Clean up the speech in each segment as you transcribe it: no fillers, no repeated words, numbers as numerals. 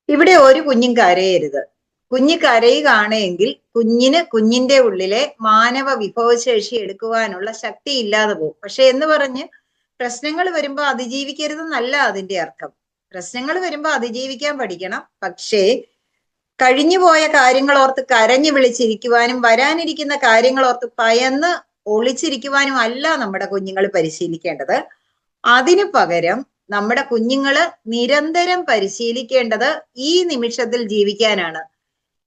ഇവിടെ ഒരു കുഞ്ഞും കരയരുത്. കുഞ്ഞ് കരയുകയാണെങ്കിൽ കുഞ്ഞിന്റെ ഉള്ളിലെ മാനവ വിഭവശേഷി എടുക്കുവാനുള്ള ശക്തി ഇല്ലാതെ പോകും. പക്ഷെ എന്ന് പറഞ്ഞ് പ്രശ്നങ്ങൾ വരുമ്പോ അതിജീവിക്കരുതെന്നല്ല അതിന്റെ അർത്ഥം. പ്രശ്നങ്ങൾ വരുമ്പോ അതിജീവിക്കാൻ പഠിക്കണം. പക്ഷേ കഴിഞ്ഞുപോയ കാര്യങ്ങൾ ഓർത്ത് കരഞ്ഞു വിളിച്ചിരിക്കുവാനും വരാനിരിക്കുന്ന കാര്യങ്ങൾ ഓർത്ത് ഭയന്ന് ഒളിച്ചിരിക്കുവാനും അല്ല നമ്മുടെ കുഞ്ഞുങ്ങൾ പരിശീലിക്കേണ്ടത്. അതിനു പകരം നമ്മുടെ കുഞ്ഞുങ്ങള് നിരന്തരം പരിശീലിക്കേണ്ടത് ഈ നിമിഷത്തിൽ ജീവിക്കാനാണ്.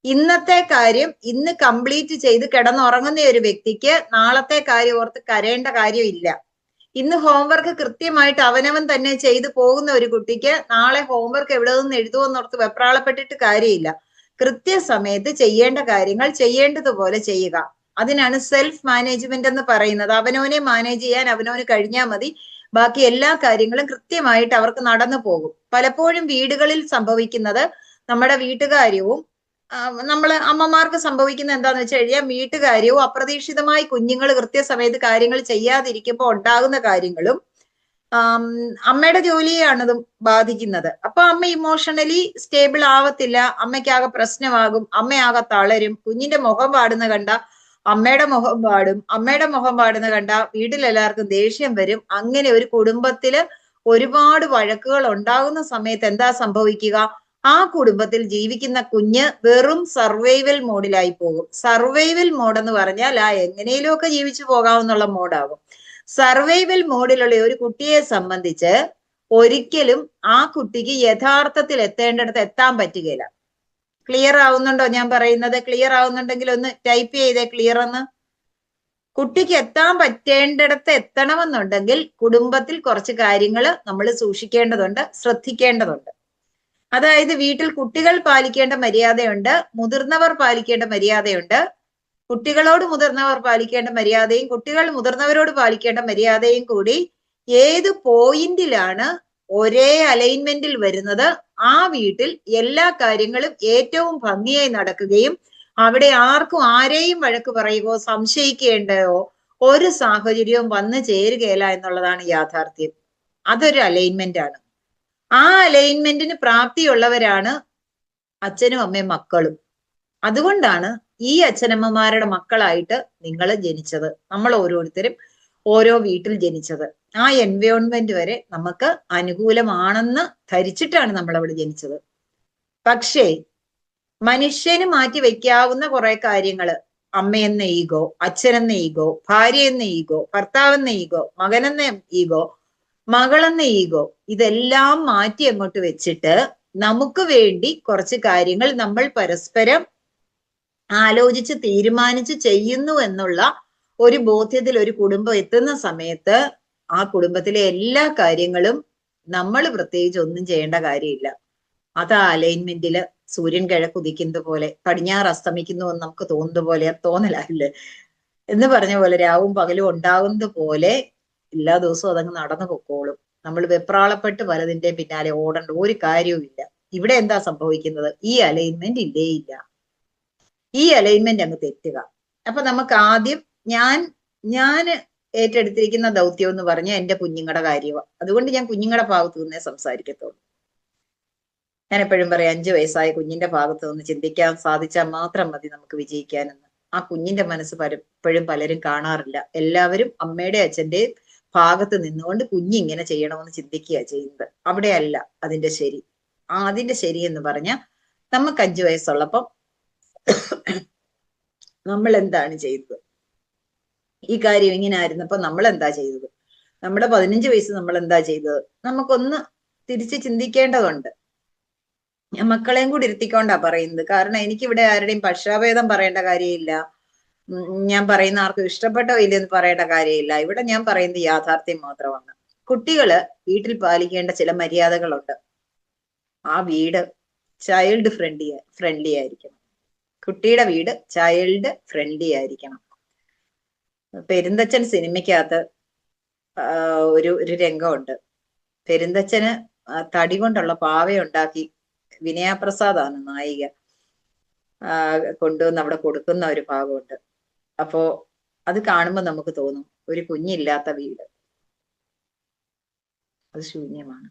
ഇന്നത്തെ കാര്യം ഇന്ന് കംപ്ലീറ്റ് ചെയ്ത് കിടന്നുറങ്ങുന്ന ഒരു വ്യക്തിക്ക് നാളത്തെ കാര്യം ഓർത്ത് കരയേണ്ട കാര്യമില്ല. ഇന്ന് ഹോംവർക്ക് കൃത്യമായിട്ട് അവനവൻ തന്നെ ചെയ്തു പോകുന്ന ഒരു കുട്ടിക്ക് നാളെ ഹോംവർക്ക് എവിടെ നിന്ന് എഴുതുമെന്നോർത്ത് വെപ്രാളപ്പെട്ടിട്ട് കാര്യമില്ല. കൃത്യസമയത്ത് ചെയ്യേണ്ട കാര്യങ്ങൾ ചെയ്യേണ്ടതുപോലെ ചെയ്യുക. അതിനാണ് സെൽഫ് മാനേജ്മെന്റ് എന്ന് പറയുന്നത്. അവനവനെ മാനേജ് ചെയ്യാൻ അവനവന് കഴിഞ്ഞാൽ മതി. ബാക്കി എല്ലാ കാര്യങ്ങളും കൃത്യമായിട്ട് അവർക്ക് നടന്നു പോകും. പലപ്പോഴും വീടുകളിൽ സംഭവിക്കുന്നത് നമ്മുടെ വീട്ടുകാര്യവും നമ്മള് അമ്മമാർക്ക് സംഭവിക്കുന്ന എന്താന്ന് വെച്ച് കഴിഞ്ഞാൽ വീട്ടുകാര്യവും അപ്രതീക്ഷിതമായി കുഞ്ഞുങ്ങൾ കൃത്യസമയത്ത് കാര്യങ്ങൾ ചെയ്യാതിരിക്കുമ്പോൾ ഉണ്ടാകുന്ന കാര്യങ്ങളും അമ്മയുടെ ജോലിയെയാണ് അത് ബാധിക്കുന്നത്. അപ്പൊ അമ്മ ഇമോഷണലി സ്റ്റേബിൾ ആവത്തില്ല, അമ്മയ്ക്കാകെ പ്രശ്നമാകും, അമ്മയാകെ തളരും. കുഞ്ഞിന്റെ മുഖം പാടുന്ന കണ്ട അമ്മയുടെ മുഖം പാടും, അമ്മയുടെ മുഖം പാടുന്ന കണ്ട വീട്ടിലെല്ലാവർക്കും ദേഷ്യം വരും. അങ്ങനെ ഒരു കുടുംബത്തില് ഒരുപാട് വഴക്കുകൾ ഉണ്ടാകുന്ന സമയത്ത് എന്താ സംഭവിക്കുക? ആ കുടുംബത്തിൽ ജീവിക്കുന്ന കുഞ്ഞ് വെറും സർവൈവൽ മോഡിലായി പോകും. സർവൈവൽ മോഡ് എന്ന് പറഞ്ഞാൽ എങ്ങനെയും ഒക്കെ ജീവിച്ചു പോകാവുന്നുള്ള മോഡാകും. സർവൈവൽ മോഡിലുള്ള ഒരു കുട്ടിയെ സംബന്ധിച്ച് ഒരിക്കലും ആ കുട്ടിക്ക് യഥാർത്ഥത്തിൽ എത്തേണ്ടിടത്ത് എത്താൻ പറ്റുകയില്ല. ക്ലിയർ ആവുന്നുണ്ടോ ഞാൻ പറയുന്നത്? ക്ലിയർ ആവുന്നുണ്ടെങ്കിൽ ഒന്ന് ടൈപ്പ് ചെയ്തേ ക്ലിയർ എന്ന്. കുട്ടിക്ക് എത്താൻ പറ്റേണ്ടിടത്ത് എത്തണമെന്നുണ്ടെങ്കിൽ കുടുംബത്തിൽ കുറച്ച് കാര്യങ്ങൾ നമ്മൾ സൂക്ഷിക്കേണ്ടതുണ്ട്, ശ്രദ്ധിക്കേണ്ടതുണ്ട്. അതായത് വീട്ടിൽ കുട്ടികൾ പാലിക്കേണ്ട മര്യാദയുണ്ട്, മുതിർന്നവർ പാലിക്കേണ്ട മര്യാദയുണ്ട്. കുട്ടികളോട് മുതിർന്നവർ പാലിക്കേണ്ട മര്യാദയും കുട്ടികൾ മുതിർന്നവരോട് പാലിക്കേണ്ട മര്യാദയും കൂടി ഏത് പോയിന്റിലാണ് ഒരേ അലൈൻമെന്റിൽ വരുന്നത്, ആ വീട്ടിൽ എല്ലാ കാര്യങ്ങളും ഏറ്റവും ഭംഗിയായി നടക്കുകയും അവിടെ ആർക്കും ആരെയും വഴക്ക് പറയുകയോ സംശയിക്കേണ്ടയോ ഒരു സാഹചര്യവും വന്നു ചേരുകയില്ല എന്നുള്ളതാണ് യാഥാർത്ഥ്യം. അതൊരു അലൈൻമെന്റ് ആണ്. ആ അലൈൻമെന്റിന് പ്രാപ്തിയുള്ളവരാണ് അച്ഛനും അമ്മയും മക്കളും. അതുകൊണ്ടാണ് ഈ അച്ഛനമ്മമാരുടെ മക്കളായിട്ട് നിങ്ങൾ ജനിച്ചത്. നമ്മൾ ഓരോരുത്തരും ഓരോ വീട്ടിൽ ജനിച്ചത്. ആ എൻവയോൺമെന്റ് വരെ നമുക്ക് അനുകൂലമാണെന്ന് ധരിച്ചിട്ടാണ് നമ്മൾ അവിടെ ജനിച്ചത്. പക്ഷേ മനുഷ്യന് മാറ്റി വെക്കാവുന്ന കുറെ കാര്യങ്ങള്, അമ്മയെന്ന ഈഗോ, അച്ഛനെന്ന ഈഗോ, ഭാര്യയെന്ന ഈഗോ, ഭർത്താവെന്ന ഈഗോ, മകനെന്ന ഈഗോ, മകളെന്ന ഈഗോ, ഇതെല്ലാം മാറ്റി അങ്ങോട്ട് വെച്ചിട്ട് നമുക്ക് വേണ്ടി കുറച്ച് കാര്യങ്ങൾ നമ്മൾ പരസ്പരം ആലോചിച്ച് തീരുമാനിച്ച് ചെയ്യുന്നു എന്നുള്ള ഒരു ബോധ്യത്തിൽ ഒരു കുടുംബം എത്തുന്ന സമയത്ത് ആ കുടുംബത്തിലെ എല്ലാ കാര്യങ്ങളും നമ്മൾ പ്രത്യേകിച്ച് ഒന്നും ചെയ്യേണ്ട കാര്യമില്ല. അത് ആ അലൈൻമെന്റില് സൂര്യൻ കിഴക്കുദിക്കുന്നത് പോലെ പടിഞ്ഞാറ് അസ്തമിക്കുന്നു എന്ന് നമുക്ക് തോന്നുന്നത് പോലെ തോന്നലല്ലേ എന്ന് പറഞ്ഞ പോലെ രാവും പകലും ഉണ്ടാകുന്നത് പോലെ എല്ലാ ദിവസവും അതങ്ങ് നടന്നു പൊക്കോളും. നമ്മൾ വെപ്രാളപ്പെട്ട് പലതിന്റെ പിന്നാലെ ഓടേണ്ട ഒരു കാര്യവും ഇല്ല. ഇവിടെ എന്താ സംഭവിക്കുന്നത്? ഈ അലൈൻമെന്റ് ഇല്ലേ ഇല്ല. ഈ അലൈൻമെന്റ് അങ്ങ് തെറ്റുക. അപ്പൊ നമുക്ക് ആദ്യം ഞാൻ ഏറ്റെടുത്തിരിക്കുന്ന ദൗത്യം എന്ന് പറഞ്ഞാൽ എന്റെ കുഞ്ഞുങ്ങളുടെ കാര്യമാണ്. അതുകൊണ്ട് ഞാൻ കുഞ്ഞുങ്ങളുടെ ഭാഗത്തു നിന്നേ സംസാരിക്കത്തുള്ളൂ. ഞാൻ എപ്പോഴും പറയാം, 5 വയസ്സായ കുഞ്ഞിന്റെ ഭാഗത്ത് നിന്ന് ചിന്തിക്കാൻ സാധിച്ചാൽ മാത്രം മതി നമുക്ക് വിജയിക്കാനെന്ന്. ആ കുഞ്ഞിന്റെ മനസ്സ് പലപ്പോഴും പലരും കാണാറില്ല. എല്ലാവരും അമ്മയുടെ അച്ഛന്റെയും ഭാഗത്ത് നിന്നുകൊണ്ട് കുഞ്ഞിങ്ങനെ ചെയ്യണമെന്ന് ചിന്തിക്കുക ചെയ്യുന്നത്. അവിടെയല്ല അതിന്റെ ശരി. അതിന്റെ ശരി എന്ന് പറഞ്ഞാൽ നമുക്ക് 5 വയസ്സുള്ളപ്പം നമ്മൾ എന്താണ് ചെയ്തത്? ഈ കാര്യം ഇങ്ങനെ ആയിരുന്നപ്പോ നമ്മൾ എന്താ ചെയ്തത്? നമ്മുടെ 15 വയസ്സ് നമ്മൾ എന്താ ചെയ്തത്? നമുക്കൊന്ന് തിരിച്ച് ചിന്തിക്കേണ്ടതുണ്ട്. ഞാൻ മക്കളെയും കൂടി ഇരുത്തിക്കൊണ്ടാ പറയുന്നത്. കാരണം എനിക്കിവിടെ ആരുടെയും പക്ഷാഭേദം പറയേണ്ട കാര്യമില്ല. ഞാൻ പറയുന്ന ആർക്കും ഇഷ്ടപ്പെട്ടോ ഇല്ലെന്ന് പറയേണ്ട കാര്യമില്ല. ഇവിടെ ഞാൻ പറയുന്നത് യാഥാർത്ഥ്യം മാത്രമാണ്. കുട്ടികള് വീട്ടിൽ പാലിക്കേണ്ട ചില മര്യാദകളുണ്ട്. ആ വീട് ചൈൽഡ് ഫ്രണ്ട്ലി ആയിരിക്കണം. കുട്ടിയുടെ വീട് ചൈൽഡ് ഫ്രണ്ട്ലി ആയിരിക്കണം. പെരുന്തച്ഛൻ സിനിമയ്ക്കകത്ത് ഒരു രംഗമുണ്ട്. പെരുന്തച്ഛന് തടി കൊണ്ടുള്ള പാവയുണ്ടാക്കി വിനയപ്രസാദാണ് നായിക കൊണ്ടുവന്ന് അവിടെ കൊടുക്കുന്ന ഒരു ഭാഗമുണ്ട്. അപ്പോ അത് കാണുമ്പോൾ നമുക്ക് തോന്നും ഒരു കുഞ്ഞില്ലാത്ത വീട് അത് ശൂന്യമാണ്.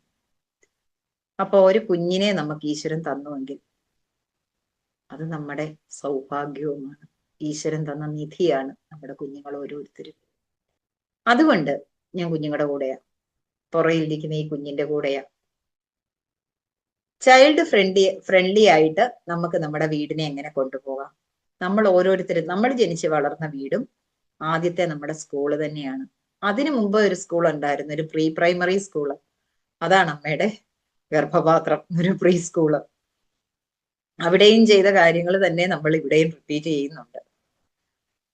അപ്പൊ ഒരു കുഞ്ഞിനെ നമുക്ക് ഈശ്വരൻ തന്നുവെങ്കിൽ അത് നമ്മുടെ സൗഭാഗ്യവുമാണ്. ഈശ്വരൻ തന്ന നിധിയാണ് നമ്മുടെ കുഞ്ഞുങ്ങൾ ഓരോരുത്തരും. അതുകൊണ്ട് ഞാൻ കുഞ്ഞുങ്ങളുടെ കൂടെയാ, പുറയിലിരിക്കുന്ന ഈ കുഞ്ഞിന്റെ കൂടെയാ. ചൈൽഡ് ഫ്രണ്ട്ലി ആയിട്ട് നമുക്ക് നമ്മുടെ വീടിനെ എങ്ങനെ കൊണ്ടുപോകാം? നമ്മൾ ഓരോരുത്തരും, നമ്മൾ ജനിച്ച് വളർന്ന വീടും ആദ്യത്തെ നമ്മുടെ സ്കൂള് തന്നെയാണ്. അതിനു മുമ്പ് ഒരു സ്കൂൾ ഉണ്ടായിരുന്നു, ഒരു പ്രീ പ്രൈമറി സ്കൂള്. അതാണ് അമ്മയുടെ ഗർഭപാത്രം, ഒരു പ്രീ സ്കൂള്. അവിടെയും ചെയ്ത കാര്യങ്ങൾ തന്നെ നമ്മൾ ഇവിടെയും റിപ്പീറ്റ് ചെയ്യുന്നുണ്ട്.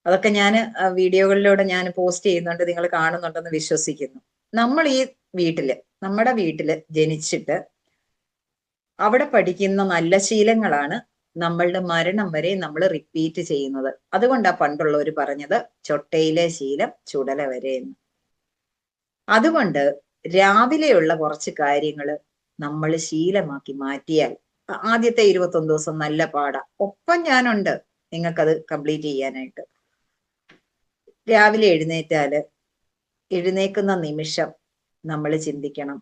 അതൊക്കെ ഞാൻ വീഡിയോകളിലൂടെ ഞാൻ പോസ്റ്റ് ചെയ്യുന്നുണ്ട്, നിങ്ങൾ കാണുന്നുണ്ടെന്ന് വിശ്വസിക്കുന്നു. നമ്മൾ ഈ നമ്മുടെ വീട്ടില് ജനിച്ചിട്ട് അവിടെ പഠിക്കുന്ന നല്ല ശീലങ്ങളാണ് നമ്മളുടെ മരണം വരെ നമ്മൾ റിപ്പീറ്റ് ചെയ്യുന്നത്. അതുകൊണ്ടാ പണ്ടുള്ളവർ പറഞ്ഞത് ചൊട്ടയിലെ ശീലം ചുടല വരെ എന്ന്. അതുകൊണ്ട് രാവിലെയുള്ള കുറച്ച് കാര്യങ്ങൾ നമ്മൾ ശീലമാക്കി മാറ്റിയാൽ ആദ്യത്തെ 21 ദിവസം നല്ല പാടാ. ഒപ്പം ഞാനുണ്ട് നിങ്ങൾക്കത് കംപ്ലീറ്റ് ചെയ്യാനായിട്ട്. രാവിലെ എഴുന്നേക്കുന്ന നിമിഷം നമ്മൾ ചിന്തിക്കണം,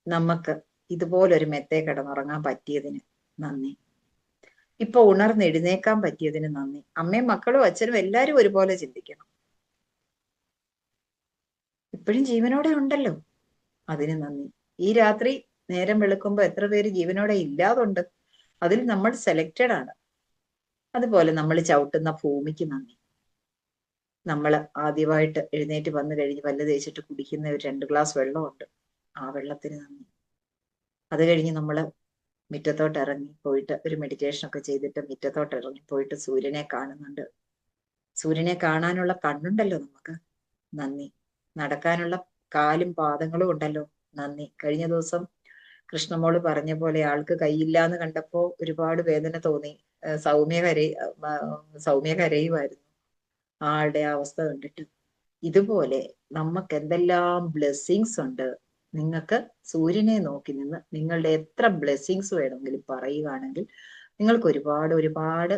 നമുക്ക് ഇതുപോലൊരു മെത്തേ കിടന്നുറങ്ങാൻ പറ്റിയതിന് നന്ദി, ഇപ്പൊ ഉണർന്നെഴുന്നേക്കാൻ പറ്റിയതിന് നന്ദി. അമ്മയും മക്കളും അച്ഛനും എല്ലാരും ഒരുപോലെ ചിന്തിക്കണം. ഇപ്പോഴും ജീവനോടെ ഉണ്ടല്ലോ, അതിന് നന്ദി. ഈ രാത്രി നേരം വെളുക്കുമ്പോ എത്ര പേര് ജീവനോടെ ഇല്ലാതുണ്ട്, അതിൽ നമ്മൾ സെലക്റ്റഡ് ആണ്. അതുപോലെ നമ്മൾ ചവിട്ടുന്ന ഭൂമിക്ക് നന്ദി. നമ്മൾ ആദ്യമായിട്ട് എഴുന്നേറ്റ് വന്നു കഴിഞ്ഞ് പല്ല് തേച്ചിട്ട് കുടിക്കുന്ന ഒരു 2 ഗ്ലാസ് വെള്ളമുണ്ട്, ആ വെള്ളത്തിന് നന്ദി. അത് കഴിഞ്ഞ് നമ്മൾ മുറ്റത്തോട്ട് ഇറങ്ങി പോയിട്ട് ഒരു മെഡിറ്റേഷൻ ഒക്കെ ചെയ്തിട്ട് മുറ്റത്തോട്ട് ഇറങ്ങി പോയിട്ട് സൂര്യനെ കാണുന്നുണ്ട്. സൂര്യനെ കാണാനുള്ള കണ്ണുണ്ടല്ലോ നമുക്ക്, നന്ദി. നടക്കാനുള്ള കാലും പാദങ്ങളും ഉണ്ടല്ലോ, നന്ദി. കഴിഞ്ഞ ദിവസം കൃഷ്ണമോള് പറഞ്ഞ പോലെ ആൾക്ക് കൈയില്ലാന്ന് കണ്ടപ്പോ ഒരുപാട് വേദന തോന്നി. സൗമ്യ കരയുമായിരുന്നു ആളുടെ അവസ്ഥ കണ്ടിട്ട്. ഇതുപോലെ നമുക്ക് എന്തെല്ലാം ബ്ലെസ്സിങ്സ് ഉണ്ട്. നിങ്ങൾക്ക് സൂര്യനെ നോക്കി നിന്ന് നിങ്ങളുടെ എത്ര ബ്ലെസ്സിങ്സ് വേണമെങ്കിലും പറയുകയാണെങ്കിൽ നിങ്ങൾക്ക് ഒരുപാട്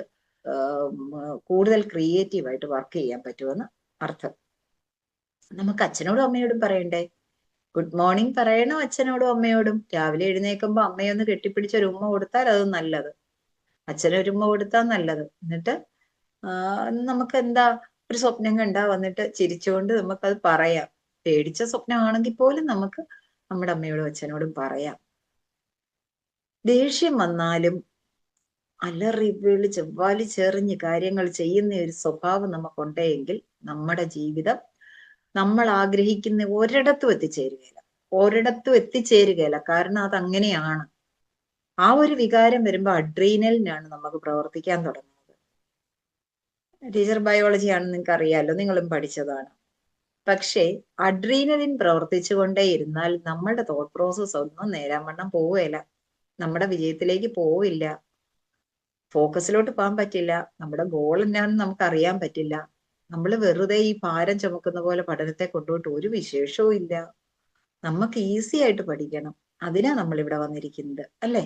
കൂടുതൽ ക്രിയേറ്റീവായിട്ട് വർക്ക് ചെയ്യാൻ പറ്റുമെന്ന് അർത്ഥം. നമുക്ക് അച്ഛനോടും അമ്മയോടും പറയണ്ടേ? ഗുഡ് മോർണിംഗ് പറയണം അച്ഛനോടും അമ്മയോടും. രാവിലെ എഴുന്നേൽക്കുമ്പോ അമ്മയൊന്ന് കെട്ടിപ്പിടിച്ച് ഒരു ഉമ്മ കൊടുത്താൽ അത് നല്ലത്, അച്ഛനൊരു ഉമ്മ കൊടുത്താൽ നല്ലത്. എന്നിട്ട് നമുക്ക് എന്താ ഒരു സ്വപ്നം കണ്ടാ വന്നിട്ട് ചിരിച്ചുകൊണ്ട് നമുക്കത് പറയാം. പേടിച്ച സ്വപ്നമാണെങ്കിൽ പോലും നമുക്ക് നമ്മുടെ അമ്മയോടും അച്ഛനോടും പറയാം. ദേഷ്യം വന്നാലും അലറി വിളിച്ച് വലിച്ചെറിഞ്ഞ് കാര്യങ്ങൾ ചെയ്യുന്ന ഒരു സ്വഭാവം നമുക്കുണ്ടെങ്കിൽ നമ്മുടെ ജീവിതം നമ്മൾ ആഗ്രഹിക്കുന്ന ഒരിടത്തും എത്തിച്ചേരുകയില്ല. കാരണം അതങ്ങനെയാണ്. ആ ഒരു വികാരം വരുമ്പോ അഡ്രീനലിനാണ് നമുക്ക് പ്രവർത്തിക്കാൻ തുടങ്ങുന്നത്. ടീച്ചർ ബയോളജി ആണെന്ന് നിങ്ങൾക്ക് അറിയാലോ, നിങ്ങളും പഠിച്ചതാണ്. പക്ഷേ അഡ്രീനലിൻ പ്രവർത്തിച്ചുകൊണ്ടേ ഇരുന്നാൽ നമ്മളുടെ തോട്ട് പ്രോസസ് ഒന്നും നേരാവണ്ണം പോവുകയില്ല, നമ്മുടെ വിജയത്തിലേക്ക് പോവില്ല, ഫോക്കസിലോട്ട് പോകാൻ പറ്റില്ല, നമ്മുടെ ഗോൾ എന്നാണെന്ന് നമുക്ക് അറിയാൻ പറ്റില്ല. നമ്മൾ വെറുതെ ഈ ഭാരം ചുമക്കുന്ന പോലെ പഠനത്തെ കൊണ്ടുപോയിട്ട് ഒരു വിശേഷവും ഇല്ല. നമുക്ക് ഈസി ആയിട്ട് പഠിക്കണം, അതിനാ നമ്മൾ ഇവിടെ വന്നിരിക്കുന്നത് അല്ലേ?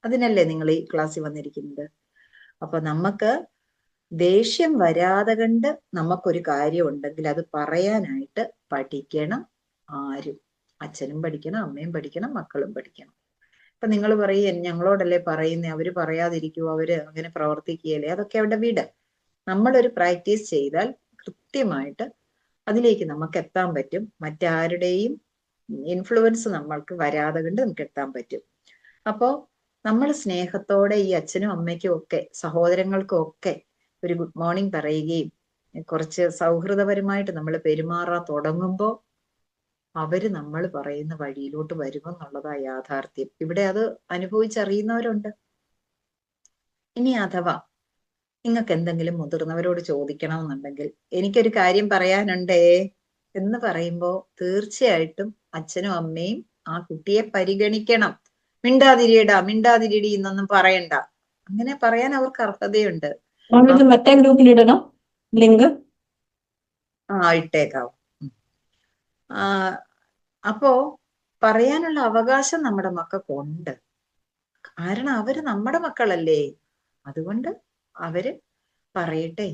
അതിനല്ലേ നിങ്ങൾ ഈ ക്ലാസ്സിൽ വന്നിരിക്കുന്നത്? അപ്പൊ നമുക്ക് ദേഷ്യം വരാതെ കണ്ട് നമുക്കൊരു കാര്യം ഉണ്ടെങ്കിൽ അത് പറയാനായിട്ട് പഠിക്കണം. ആരും, അച്ഛനും പഠിക്കണം, അമ്മയും പഠിക്കണം, മക്കളും പഠിക്കണം. ഇപ്പൊ നിങ്ങൾ പറയും ഞങ്ങളോടല്ലേ പറയുന്നേ, അവര് പറയാതിരിക്കുവോ, അവര് അങ്ങനെ പ്രവർത്തിക്കുകയല്ലേ? അതൊക്കെ അവിടെ വിട്. നമ്മളൊരു പ്രാക്ടീസ് ചെയ്താൽ കൃത്യമായിട്ട് അതിലേക്ക് നമുക്ക് എത്താൻ പറ്റും. മറ്റാരുടെയും ഇൻഫ്ലുവൻസ് നമ്മൾക്ക് വരാതെ കണ്ട് നമുക്ക് എത്താൻ പറ്റും. അപ്പോ നമ്മൾ സ്നേഹത്തോടെ ഈ അച്ഛനും അമ്മയ്ക്കും ഒക്കെ സഹോദരങ്ങൾക്കും ഒക്കെ ഒരു ഗുഡ് മോർണിംഗ് പറയുകയും കുറച്ച് സൗഹൃദപരമായിട്ട് നമ്മൾ പെരുമാറാൻ തുടങ്ങുമ്പോൾ അവര് നമ്മൾ പറയുന്ന വഴിയിലോട്ട് വരുമെന്നുള്ളതാ യാഥാർത്ഥ്യം. ഇവിടെ അത് അനുഭവിച്ചറിയുന്നവരുണ്ട്. ഇനി അഥവാ നിങ്ങൾക്ക് എന്തെങ്കിലും മുതിർന്നവരോട് ചോദിക്കണമെന്നുണ്ടെങ്കിൽ എനിക്കൊരു കാര്യം പറയാനുണ്ടേ എന്ന് പറയുമ്പോൾ തീർച്ചയായിട്ടും അച്ഛനും അമ്മയും ആ കുട്ടിയെ പരിഗണിക്കണം. മിണ്ടാതിരിടി എന്നൊന്നും പറയണ്ട. അങ്ങനെ പറയാൻ അവർക്ക് അർഹതയുണ്ട്. മറ്റേ ഗ്രൂപ്പിൽ ഇടണം ലിങ്ക്. ഇട്ടേക്കാവും. അപ്പോ പറയാനുള്ള അവകാശം നമ്മുടെ മക്കൾക്കുണ്ട്. കാരണം അവര് നമ്മുടെ മക്കളല്ലേ. അതുകൊണ്ട് അവര് പറയട്ടെ,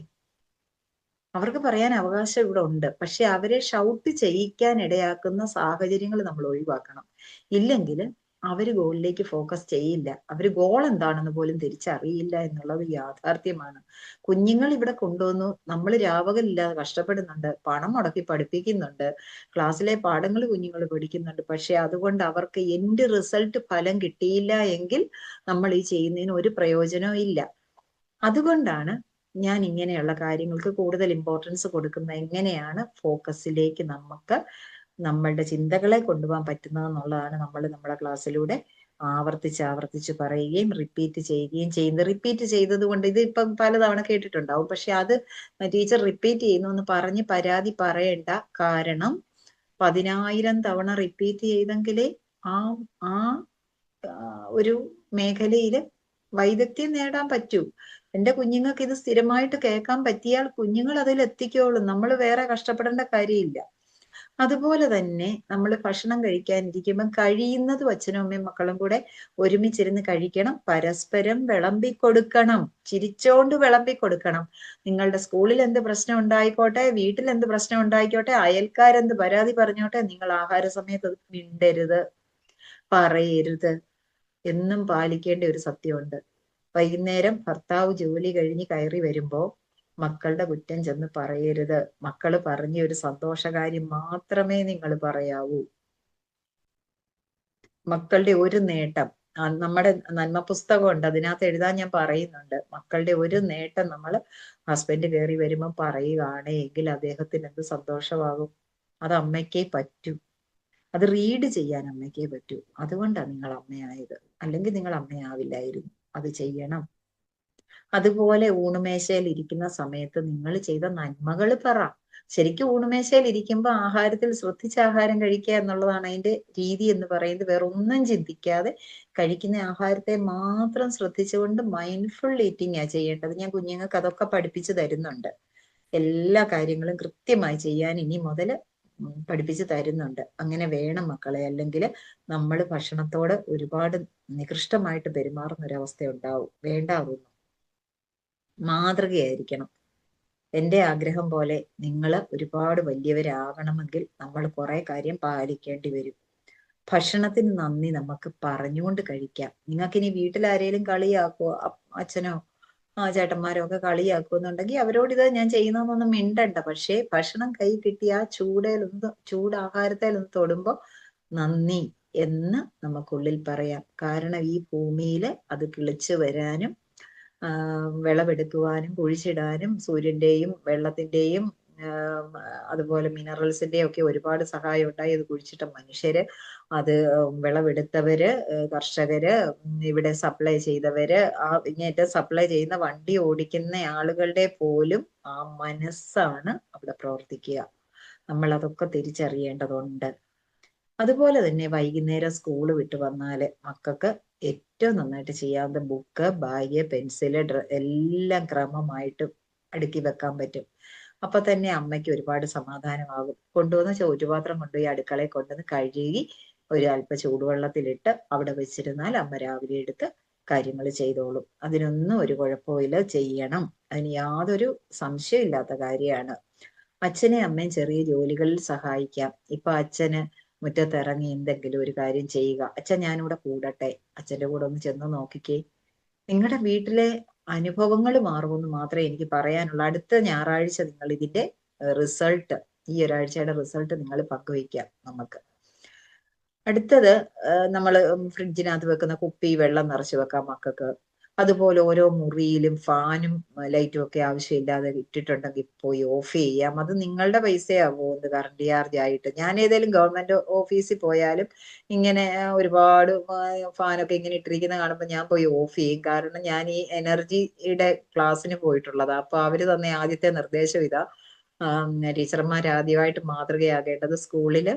അവർക്ക് പറയാൻ അവകാശം ഇവിടെ ഉണ്ട്. പക്ഷെ അവരെ ഷൗട്ട് ചെയ്യിക്കാൻ ഇടയാക്കുന്ന സാഹചര്യങ്ങൾ നമ്മൾ ഒഴിവാക്കണം. ഇല്ലെങ്കിൽ അവര് ഗോളിലേക്ക് ഫോക്കസ് ചെയ്യില്ല. അവര് ഗോൾ എന്താണെന്ന് പോലും തിരിച്ചറിയില്ല എന്നുള്ളത് യാഥാർത്ഥ്യമാണ്. കുഞ്ഞുങ്ങൾ ഇവിടെ കൊണ്ടുവന്നു, നമ്മൾ രാവകലില്ലാതെ കഷ്ടപ്പെടുന്നുണ്ട്, പണം മുടക്കി പഠിപ്പിക്കുന്നുണ്ട്, ക്ലാസ്സിലെ പാഠങ്ങൾ കുഞ്ഞുങ്ങൾ പഠിക്കുന്നുണ്ട്. പക്ഷെ അതുകൊണ്ട് അവർക്ക് എൻഡ് റിസൾട്ട് ഫലം കിട്ടിയില്ല എങ്കിൽ നമ്മൾ ഈ ചെയ്യുന്നതിന് ഒരു പ്രയോജനവും ഇല്ല. അതുകൊണ്ടാണ് ഞാൻ ഇങ്ങനെയുള്ള കാര്യങ്ങൾക്ക് കൂടുതൽ ഇമ്പോർട്ടൻസ് കൊടുക്കുന്നത്. എങ്ങനെയാണ് ഫോക്കസിലേക്ക് നമുക്ക് നമ്മളുടെ ചിന്തകളെ കൊണ്ടുപോകാൻ പറ്റുന്നതെന്നുള്ളതാണ് നമ്മൾ നമ്മുടെ ക്ലാസ്സിലൂടെ ആവർത്തിച്ച് പറയുകയും റിപ്പീറ്റ് ചെയ്യുകയും ചെയ്യുന്നത്. റിപ്പീറ്റ് ചെയ്തത് കൊണ്ട് ഇത് ഇപ്പം പലതവണ കേട്ടിട്ടുണ്ടാവും, പക്ഷെ അത് ടീച്ചർ റിപ്പീറ്റ് ചെയ്യുന്നു എന്ന് പറഞ്ഞ് പരാതി പറയേണ്ട. കാരണം 10,000 തവണ റിപ്പീറ്റ് ചെയ്തെങ്കിലേ ആ ആ ഒരു മേഖലയിൽ വൈദഗ്ധ്യം നേടാൻ പറ്റൂ. എന്റെ കുഞ്ഞുങ്ങൾക്ക് ഇത് സ്ഥിരമായിട്ട് കേൾക്കാൻ പറ്റിയാൽ കുഞ്ഞുങ്ങൾ അതിൽ എത്തിക്കോളും. നമ്മൾ വേറെ കഷ്ടപ്പെടേണ്ട കാര്യമില്ല. അതുപോലെ തന്നെ നമ്മൾ ഭക്ഷണം കഴിക്കാനിരിക്കുമ്പോൾ കഴിയുന്നതും അച്ഛനും അമ്മയും മക്കളും കൂടെ ഒരുമിച്ചിരുന്ന് കഴിക്കണം. പരസ്പരം വിളമ്പിക്കൊടുക്കണം, ചിരിച്ചോണ്ട് വിളമ്പിക്കൊടുക്കണം. നിങ്ങളുടെ സ്കൂളിൽ എന്ത് പ്രശ്നം ഉണ്ടായിക്കോട്ടെ, വീട്ടിൽ എന്ത് പ്രശ്നം ഉണ്ടായിക്കോട്ടെ, അയൽക്കാരെന്ത് പരാതി പറഞ്ഞോട്ടെ, നിങ്ങൾ ആഹാര സമയത്ത് അത് മിണ്ടരുത്, പറയരുത്. എന്നും പാലിക്കേണ്ട ഒരു സത്യമുണ്ട്. വൈകുന്നേരം ഭർത്താവ് ജോലി കഴിഞ്ഞ് കയറി വരുമ്പോ മക്കളുടെ കുറ്റം ചെന്ന് പറയരുത്. മക്കള് പറഞ്ഞ ഒരു സന്തോഷകാര്യം മാത്രമേ നിങ്ങൾ പറയാവൂ. മക്കളുടെ ഒരു നേട്ടം, നമ്മുടെ നന്മ പുസ്തകമുണ്ട്, അതിനകത്ത് എഴുതാൻ ഞാൻ പറയുന്നുണ്ട്. മക്കളുടെ ഒരു നേട്ടം നമ്മൾ ഹസ്ബൻഡ് കയറി വരുമ്പോൾ പറയുകയാണ് എങ്കിൽ അദ്ദേഹത്തിന് എന്ത് സന്തോഷമാകും. അത് അമ്മയ്ക്കേ പറ്റൂ. അത് റീഡ് ചെയ്യാൻ അമ്മയ്ക്കേ പറ്റൂ. അതുകൊണ്ടാണ് നിങ്ങൾ അമ്മയായത്. അല്ലെങ്കിൽ നിങ്ങൾ അമ്മയാവില്ലായിരുന്നു. അത് ചെയ്യണം. അതുപോലെ ഊണുമേശയിൽ ഇരിക്കുന്ന സമയത്ത് നിങ്ങൾ ചെയ്ത നന്മകൾ പറ. ശരിക്കും ഊണുമേശയിൽ ഇരിക്കുമ്പോൾ ആഹാരത്തിൽ ശ്രദ്ധിച്ച് ആഹാരം കഴിക്കുക എന്നുള്ളതാണ് അതിന്റെ രീതി എന്ന് പറയുന്നത്. വേറെ ഒന്നും ചിന്തിക്കാതെ കഴിക്കുന്ന ആഹാരത്തെ മാത്രം ശ്രദ്ധിച്ചുകൊണ്ട് മൈൻഡ്ഫുൾ ഈറ്റിംഗ് ആ ചെയ്യേണ്ടത്. ഞാൻ കുഞ്ഞുങ്ങൾക്ക് അതൊക്കെ പഠിപ്പിച്ചു തരുന്നുണ്ട്. എല്ലാ കാര്യങ്ങളും കൃത്യമായി ചെയ്യാൻ ഇനി മുതൽ പഠിപ്പിച്ചു തരുന്നുണ്ട്. അങ്ങനെ വേണം മക്കളെ. അല്ലെങ്കിൽ നമ്മൾ ഭക്ഷണത്തോട് ഒരുപാട് നികൃഷ്ടമായിട്ട് പെരുമാറുന്ന ഒരവസ്ഥ ഉണ്ടാവും. വേണ്ട, അതൊന്നും. മാതൃകയായിരിക്കണം. എൻ്റെ ആഗ്രഹം പോലെ നിങ്ങൾ ഒരുപാട് വലിയവരാകണമെങ്കിൽ നമ്മൾ കുറെ കാര്യം പാലിക്കേണ്ടി വരും. ഭക്ഷണത്തിന് നന്ദി നമുക്ക് പറഞ്ഞുകൊണ്ട് കഴിക്കാം. നിങ്ങൾക്ക് ഇനി വീട്ടിൽ ആരെങ്കിലും കളിയാക്കോ, അച്ഛനോ ചേട്ടന്മാരോ ഒക്കെ കളിയാക്കുന്നുണ്ടെങ്കിൽ അവരോട് ഇത് ഞാൻ ചെയ്യുന്നതെന്നൊന്നും മിണ്ടണ്ട. പക്ഷേ ഭക്ഷണം കൈ കിട്ടിയ ആ ചൂടാഹാരത്തേലൊന്ന് തൊടുമ്പോ നന്ദി എന്ന് നമുക്കുള്ളിൽ പറയാം. കാരണം ഈ ഭൂമിയിൽ അത് കിളിച്ചു വരാനും വിളവെടുക്കുവാനും കുഴിച്ചിടാനും സൂര്യന്റെയും വെള്ളത്തിന്റെയും അതുപോലെ മിനറൽസിന്റെയും ഒക്കെ ഒരുപാട് സഹായം ഉണ്ടായി. അത് കുഴിച്ചിട്ട മനുഷ്യര്, അത് വിളവെടുത്തവര്, കർഷകര്, ഇവിടെ സപ്ലൈ ചെയ്തവര്, ഇങ്ങേറ്റം സപ്ലൈ ചെയ്യുന്ന വണ്ടി ഓടിക്കുന്ന ആളുകളുടെ പോലും ആ മനസ്സാണ് അവിടെ പ്രവർത്തിക്കുക. നമ്മൾ അതൊക്കെ തിരിച്ചറിയേണ്ടതുണ്ട്. അതുപോലെ തന്നെ വൈകുന്നേരം സ്കൂള് വിട്ട് വന്നാല് മക്കൾക്ക് ഏറ്റവും നന്നായിട്ട് ചെയ്യാവുന്ന ബുക്ക്, ബാഗ്, പെൻസില്, എല്ലാം ക്രമമായിട്ട് അടുക്കി വെക്കാൻ പറ്റും. അപ്പൊ തന്നെ അമ്മയ്ക്ക് ഒരുപാട് സമാധാനമാകും. കൊണ്ടുവന്ന് ചോറ്റുപാത്രം കൊണ്ടുപോയി അടുക്കളയിൽ കൊണ്ടുവന്ന് കഴുകി ഒരു അല്പ ചൂടുവെള്ളത്തിലിട്ട് അവിടെ വെച്ചിരുന്നാൽ അമ്മ രാവിലെ എടുത്ത് കാര്യങ്ങൾ ചെയ്തോളും. അതിനൊന്നും ഒരു കുഴപ്പമില്ല, ചെയ്യണം. അതിന് യാതൊരു സംശയമില്ലാത്ത കാര്യമാണ്. അച്ഛനെ അമ്മയും ചെറിയ ജോലികളിൽ സഹായിക്കാം. ഇപ്പൊ അച്ഛന് മുറ്റത്തിറങ്ങി എന്തെങ്കിലും ഒരു കാര്യം ചെയ്യുക, അച്ഛൻ ഞാനിവിടെ കൂടട്ടെ, അച്ഛന്റെ കൂടെ ഒന്ന് ചെന്ന് നോക്കിക്കേ. നിങ്ങളുടെ വീട്ടിലെ അനുഭവങ്ങൾ മാറുമെന്ന് മാത്രമേ എനിക്ക് പറയാനുള്ളൂ. അടുത്ത ഞായറാഴ്ച നിങ്ങൾ ഇതിന്റെ റിസൾട്ട്, ഈ ഒരാഴ്ചയുടെ റിസൾട്ട് നിങ്ങൾ പങ്കുവയ്ക്കാം നമുക്ക്. അടുത്തത് നമ്മൾ ഫ്രിഡ്ജിനകത്ത് വെക്കുന്ന കുപ്പി വെള്ളം നിറച്ചു വെക്കാം മക്കൾക്ക്. അതുപോലെ ഓരോ മുറിയിലും ഫാനും ലൈറ്റും ഒക്കെ ആവശ്യമില്ലാതെ ഇട്ടിട്ടുണ്ടെങ്കിൽ പോയി ഓഫ് ചെയ്യാം. അത് നിങ്ങളുടെ പൈസയാകും കറണ്ട് ചാർജ് ആയിട്ട്. ഞാൻ ഏതെങ്കിലും ഗവൺമെന്റ് ഓഫീസിൽ പോയാലും ഇങ്ങനെ ഒരുപാട് ഫാനൊക്കെ ഇങ്ങനെ ഇട്ടിരിക്കുന്ന കാണുമ്പോൾ ഞാൻ പോയി ഓഫ് ചെയ്യും. കാരണം ഞാൻ ഈ എനർജിയുടെ ക്ലാസ്സിന് പോയിട്ടുള്ളതാ. അപ്പൊ അവര് തന്നെ ആദ്യത്തെ നിർദ്ദേശം ഇതാ, ടീച്ചർമാർ ആദ്യമായിട്ട് മാതൃകയാകേണ്ടത് സ്കൂളില്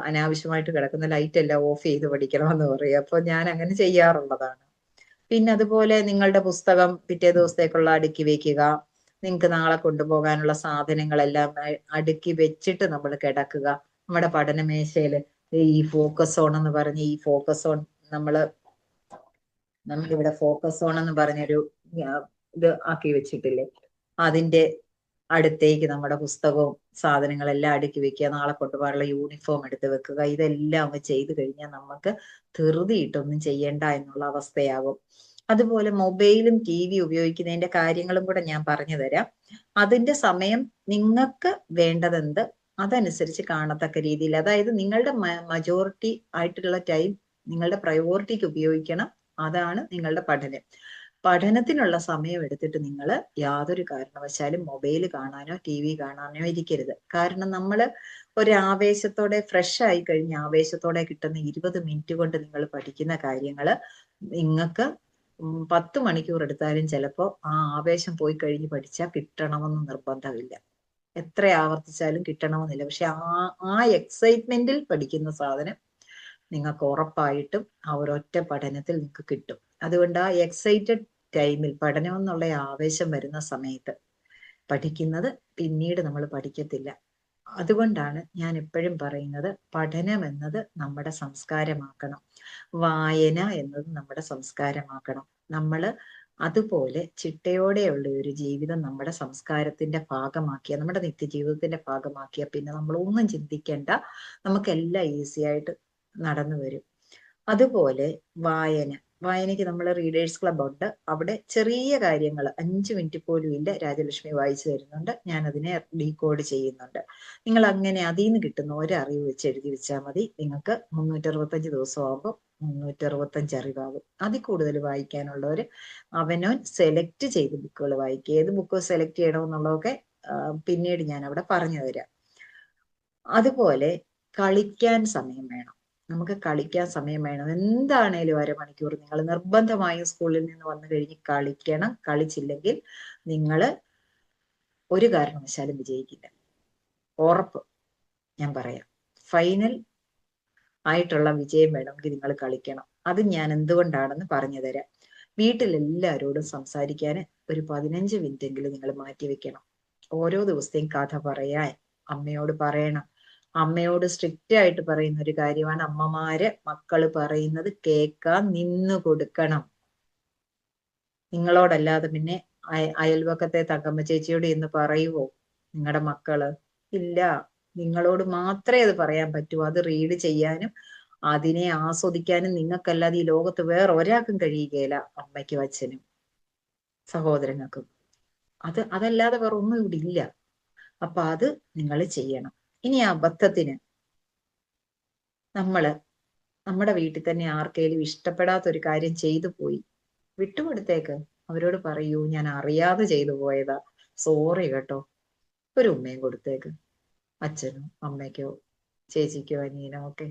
അനാവശ്യമായിട്ട് കിടക്കുന്ന ലൈറ്റ് എല്ലാം ഓഫ് ചെയ്ത് പഠിക്കണമെന്ന് പറയും. അപ്പൊ ഞാൻ അങ്ങനെ ചെയ്യാറുള്ളതാണ്. പിന്നെ അതുപോലെ നിങ്ങളുടെ പുസ്തകം പിറ്റേ ദിവസത്തേക്കുള്ള അടുക്കി വെക്കുക. നിങ്ങൾക്ക് നാളെ കൊണ്ടുപോകാനുള്ള സാധനങ്ങളെല്ലാം അടുക്കി വെച്ചിട്ട് നമ്മൾ കിടക്കുക. നമ്മുടെ പഠനമേശയിൽ ഈ ഫോക്കസ് ഓൺ എന്ന് പറഞ്ഞ് ഈ ഫോക്കസ് ഓൺ നമ്മളിവിടെ ഫോക്കസ് ഓൺ എന്ന് പറഞ്ഞൊരു ഇത് ആക്കി വെച്ചിട്ടില്ലേ, അതിന്റെ അടുത്തേക്ക് നമ്മുടെ പുസ്തകവും സാധനങ്ങളെല്ലാം അടുക്കി വെക്കുക, നാളെ കൊണ്ടുപോകാനുള്ള യൂണിഫോം എടുത്ത് വെക്കുക, ഇതെല്ലാം അങ്ങ് ചെയ്തു കഴിഞ്ഞാൽ നമുക്ക് ധൃതിയിട്ടൊന്നും ചെയ്യണ്ട എന്നുള്ള അവസ്ഥയാകും. അതുപോലെ മൊബൈലും TV ഉപയോഗിക്കുന്നതിന്റെ കാര്യങ്ങളും കൂടെ ഞാൻ പറഞ്ഞു തരാം. അതിന്റെ സമയം നിങ്ങൾക്ക് വേണ്ടതെന്ത് അതനുസരിച്ച് കാണത്തക്ക രീതിയിൽ, അതായത് നിങ്ങളുടെ മജോറിറ്റി ആയിട്ടുള്ള ടൈം നിങ്ങളുടെ പ്രയോറിറ്റിക്ക് ഉപയോഗിക്കണം. അതാണ് നിങ്ങളുടെ പഠനം. പഠനത്തിനുള്ള സമയം എടുത്തിട്ട് നിങ്ങൾ യാതൊരു കാരണവശാലും മൊബൈൽ കാണാനോ TV കാണാനോ ഇരിക്കരുത്. കാരണം നമ്മൾ ഒരു ആവേശത്തോടെ ഫ്രഷ് ആയി കഴിഞ്ഞ് ആവേശത്തോടെ കിട്ടുന്ന 20 മിനിറ്റ് കൊണ്ട് നിങ്ങൾ പഠിക്കുന്ന കാര്യങ്ങൾ നിങ്ങൾക്ക് 10 മണിക്കൂർ എടുത്താലും ചിലപ്പോൾ ആ ആവേശം പോയി കഴിഞ്ഞ് പഠിച്ചാൽ കിട്ടണമെന്ന് നിർബന്ധമില്ല. എത്ര ആവർത്തിച്ചാലും കിട്ടണമെന്നില്ല. പക്ഷെ ആ എക്സൈറ്റ്മെന്റിൽ പഠിക്കുന്ന സാധനം നിങ്ങൾക്ക് ഉറപ്പായിട്ടും ആ ഒരൊറ്റ പഠനത്തിൽ നിങ്ങൾക്ക് കിട്ടും. അതുകൊണ്ട് ആ എക്സൈറ്റഡ് ടൈമിൽ, പഠനം എന്നുള്ള ആവേശം വരുന്ന സമയത്ത് പഠിക്കുന്നത് പിന്നീട് നമ്മൾ പഠിക്കത്തില്ല. അതുകൊണ്ടാണ് ഞാൻ എപ്പോഴും പറയുന്നത്, പഠനം എന്നത് നമ്മുടെ സംസ്കാരമാക്കണം, വായന എന്നത് നമ്മുടെ സംസ്കാരമാക്കണം. നമ്മൾ അതുപോലെ ചിട്ടയോടെയുള്ള ഒരു ജീവിതം നമ്മുടെ സംസ്കാരത്തിന്റെ ഭാഗമാക്കിയ, നമ്മുടെ നിത്യജീവിതത്തിന്റെ ഭാഗമാക്കിയ പിന്നെ നമ്മൾ ഒന്നും ചിന്തിക്കേണ്ട, നമുക്കെല്ലാം ഈസി ആയിട്ട് നടന്നു വരും. അതുപോലെ വായനയ്ക്ക് നമ്മൾ റീഡേഴ്സ് ക്ലബ് ഉണ്ട്. അവിടെ ചെറിയ കാര്യങ്ങൾ 5 മിനിറ്റ് പോലും ഇല്ല, രാജലക്ഷ്മി വായിച്ചു തരുന്നുണ്ട്. ഞാൻ അതിനെ ഡീകോഡ് ചെയ്യുന്നുണ്ട്. നിങ്ങൾ അങ്ങനെ അതിൽ നിന്ന് കിട്ടുന്ന ഒരറിവ് വെച്ച് എഴുതി വെച്ചാൽ മതി. നിങ്ങൾക്ക് 365 ദിവസം ആകുമ്പോൾ 365 അറിവാകും. അതിൽ കൂടുതൽ വായിക്കാനുള്ളവർ അവനോൻ സെലക്ട് ചെയ്ത് ബുക്കുകൾ വായിക്കുക. ഏത് ബുക്ക് സെലക്ട് ചെയ്യണമെന്നുള്ളതൊക്കെ പിന്നീട് ഞാൻ അവിടെ പറഞ്ഞു തരാം. അതുപോലെ കളിക്കാൻ സമയം വേണം. നമുക്ക് കളിക്കാൻ സമയം വേണം. എന്താണേലും അരമണിക്കൂർ നിങ്ങൾ നിർബന്ധമായും സ്കൂളിൽ നിന്ന് വന്നു കഴിഞ്ഞ് കളിക്കണം. കളിച്ചില്ലെങ്കിൽ നിങ്ങൾ ഒരു കാരണവശാലും വിജയിക്കില്ല. ഉറപ്പ് ഞാൻ പറയാം. ഫൈനൽ ആയിട്ടുള്ള വിജയം വേണമെങ്കിൽ നിങ്ങൾ കളിക്കണം. അത് ഞാൻ എന്തുകൊണ്ടാണെന്ന് പറഞ്ഞു തരാം. വീട്ടിലെല്ലാവരോടും സംസാരിക്കാൻ ഒരു 15 മിനിറ്റ് എങ്കിലും നിങ്ങൾ മാറ്റിവെക്കണം. ഓരോ ദിവസത്തെയും കഥ പറയാൻ അമ്മയോട് പറയണം. അമ്മയോട് സ്ട്രിക്റ്റ് ആയിട്ട് പറയുന്ന ഒരു കാര്യമാണ്, അമ്മമാര് മക്കള് പറയുന്നത് കേൾക്കാൻ നിന്നു കൊടുക്കണം. നിങ്ങളോടല്ലാതെ പിന്നെ അയൽവക്കത്തെ തങ്കമ്മ ചേച്ചിയോട് എന്ന് പറയുവോ നിങ്ങളുടെ മക്കള്? ഇല്ല. നിങ്ങളോട് മാത്രമേ അത് പറയാൻ പറ്റൂ. അത് റീഡ് ചെയ്യാനും അതിനെ ആസ്വദിക്കാനും നിങ്ങൾക്കല്ലാതെ ഈ ലോകത്ത് വേറെ ഒരാൾക്കും കഴിയുകയില്ല, അമ്മയ്ക്കും അച്ഛനും സഹോദരങ്ങൾക്കും. അതല്ലാതെ വേറെ ഒന്നും ഇവിടെ ഇല്ല. അപ്പൊ അത് നിങ്ങൾ ചെയ്യണം. ഇനി അബദ്ധത്തിന് നമ്മുടെ വീട്ടിൽ തന്നെ ആർക്കെങ്കിലും ഇഷ്ടപ്പെടാത്ത ഒരു കാര്യം ചെയ്തു പോയി, വിട്ടുകൊടുത്തേക്ക്. അവരോട് പറയൂ, ഞാൻ അറിയാതെ ചെയ്തു പോയതാ, സോറി കേട്ടോ. ഒരു ഉമ്മയും കൊടുത്തേക്ക്, അച്ഛനോ അമ്മയ്ക്കോ ചേച്ചിക്കോ അനിയനോ ഒക്കെ.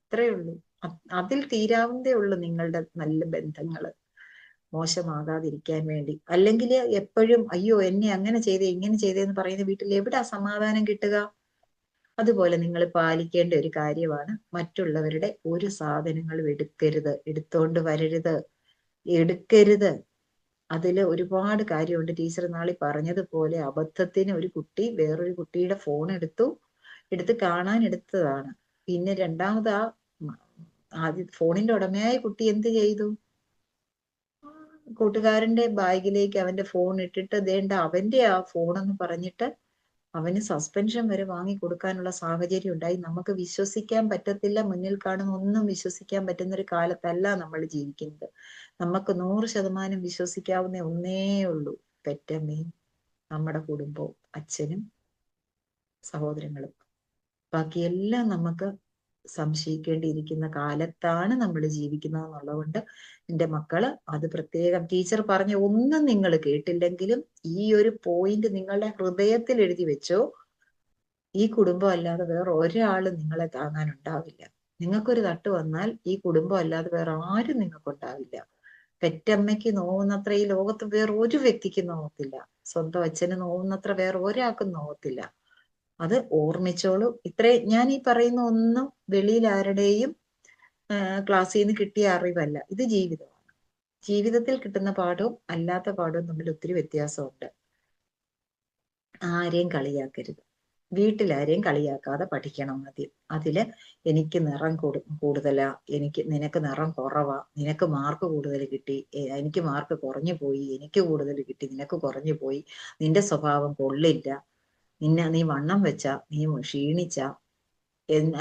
ഇത്രയേ ഉള്ളൂ. അതിൽ തീരാവുന്നതേ ഉള്ളൂ നിങ്ങളുടെ നല്ല ബന്ധങ്ങള് മോശമാകാതിരിക്കാൻ വേണ്ടി. അല്ലെങ്കിൽ എപ്പോഴും അയ്യോ എന്നെ അങ്ങനെ ചെയ്തേ ഇങ്ങനെ ചെയ്തേന്ന് പറയുന്ന വീട്ടിൽ എവിടാ സമാധാനം കിട്ടുക? അതുപോലെ നിങ്ങൾ പാലിക്കേണ്ട ഒരു കാര്യമാണ്, മറ്റുള്ളവരുടെ ഒരു സാധനങ്ങളും എടുക്കരുത്, എടുത്തോണ്ട് വരരുത്, എടുക്കരുത്. അതില് ഒരുപാട് കാര്യമുണ്ട്. ടീച്ചർ നാളെ പറഞ്ഞതുപോലെ അബദ്ധത്തിന് ഒരു കുട്ടി വേറൊരു കുട്ടിയുടെ ഫോൺ എടുത്ത് കാണാൻ എടുത്തതാണ്. പിന്നെ രണ്ടാമത് ആദ്യം ഫോണിന്റെ ഉടമയായ കുട്ടി എന്ത് ചെയ്തു? കൂട്ടുകാരന്റെ ബാഗിലേക്ക് അവന്റെ ഫോൺ ഇട്ടിട്ട് ദേണ്ട അവന്റെ ആ ഫോണെന്ന് പറഞ്ഞിട്ട് അവന് സസ്പെൻഷൻ വരെ വാങ്ങി കൊടുക്കാനുള്ള സാഹചര്യം ഉണ്ടായി. നമുക്ക് വിശ്വസിക്കാൻ പറ്റത്തില്ല. മുന്നിൽ കാണുന്ന ഒന്നും വിശ്വസിക്കാൻ പറ്റുന്ന ഒരു കാലത്തല്ല നമ്മൾ ജീവിക്കുന്നത്. നമുക്ക് 100% വിശ്വസിക്കാവുന്ന ഒന്നേ ഉള്ളൂ, പെറ്റമ്മയും നമ്മുടെ കുടുംബവും അച്ഛനും സഹോദരങ്ങളും. ബാക്കിയെല്ലാം നമുക്ക് സംശയിക്കേണ്ടിയിരിക്കുന്ന കാലത്താണ് നമ്മൾ ജീവിക്കുന്നത് എന്നുള്ളതുകൊണ്ട് എൻ്റെ മക്കള് അത് പ്രത്യേകം, ടീച്ചർ പറഞ്ഞ ഒന്നും നിങ്ങൾ കേട്ടില്ലെങ്കിലും ഈ ഒരു പോയിന്റ് നിങ്ങളുടെ ഹൃദയത്തിൽ എഴുതി വെച്ചോ. ഈ കുടുംബം അല്ലാതെ വേറെ ഒരാളും നിങ്ങളെ താങ്ങാനുണ്ടാവില്ല. നിങ്ങൾക്കൊരു തട്ട് വന്നാൽ ഈ കുടുംബം അല്ലാതെ വേറെ ആരും നിങ്ങൾക്കുണ്ടാവില്ല. പെറ്റമ്മയ്ക്ക് നോവുന്നത്ര ഈ ലോകത്ത് വേറെ ഒരു വ്യക്തിക്കും നോവത്തില്ല. സ്വന്തം അച്ഛന് നോവുന്നത്ര വേറെ ഒരാൾക്കും നോവത്തില്ല. അത് ഓർമ്മിച്ചോളൂ. ഞാൻ ഈ പറയുന്ന ഒന്നും വെളിയിൽ ആരുടെയും ക്ലാസ്സിൽ നിന്ന് കിട്ടിയ അറിവല്ല. ഇത് ജീവിതമാണ്. ജീവിതത്തിൽ കിട്ടുന്ന പാഠവും അല്ലാത്ത പാഠവും തമ്മിൽ ഒത്തിരി വ്യത്യാസമുണ്ട്. ആരെയും കളിയാക്കരുത്. വീട്ടിലാരെയും കളിയാക്കാതെ പഠിക്കണം ആദ്യം. അതില് എനിക്ക് നിറം കൂടുതലാ, നിനക്ക് നിറം കുറവാ, നിനക്ക് മാർക്ക് കൂടുതൽ കിട്ടി, എനിക്ക് മാർക്ക് കുറഞ്ഞു പോയി, എനിക്ക് കൂടുതൽ കിട്ടി, നിനക്ക് കുറഞ്ഞു പോയി, നിന്റെ സ്വഭാവം കൊള്ളില്ല, നീ വണ്ണം വെച്ചാ, നീ ക്ഷീണിച്ച,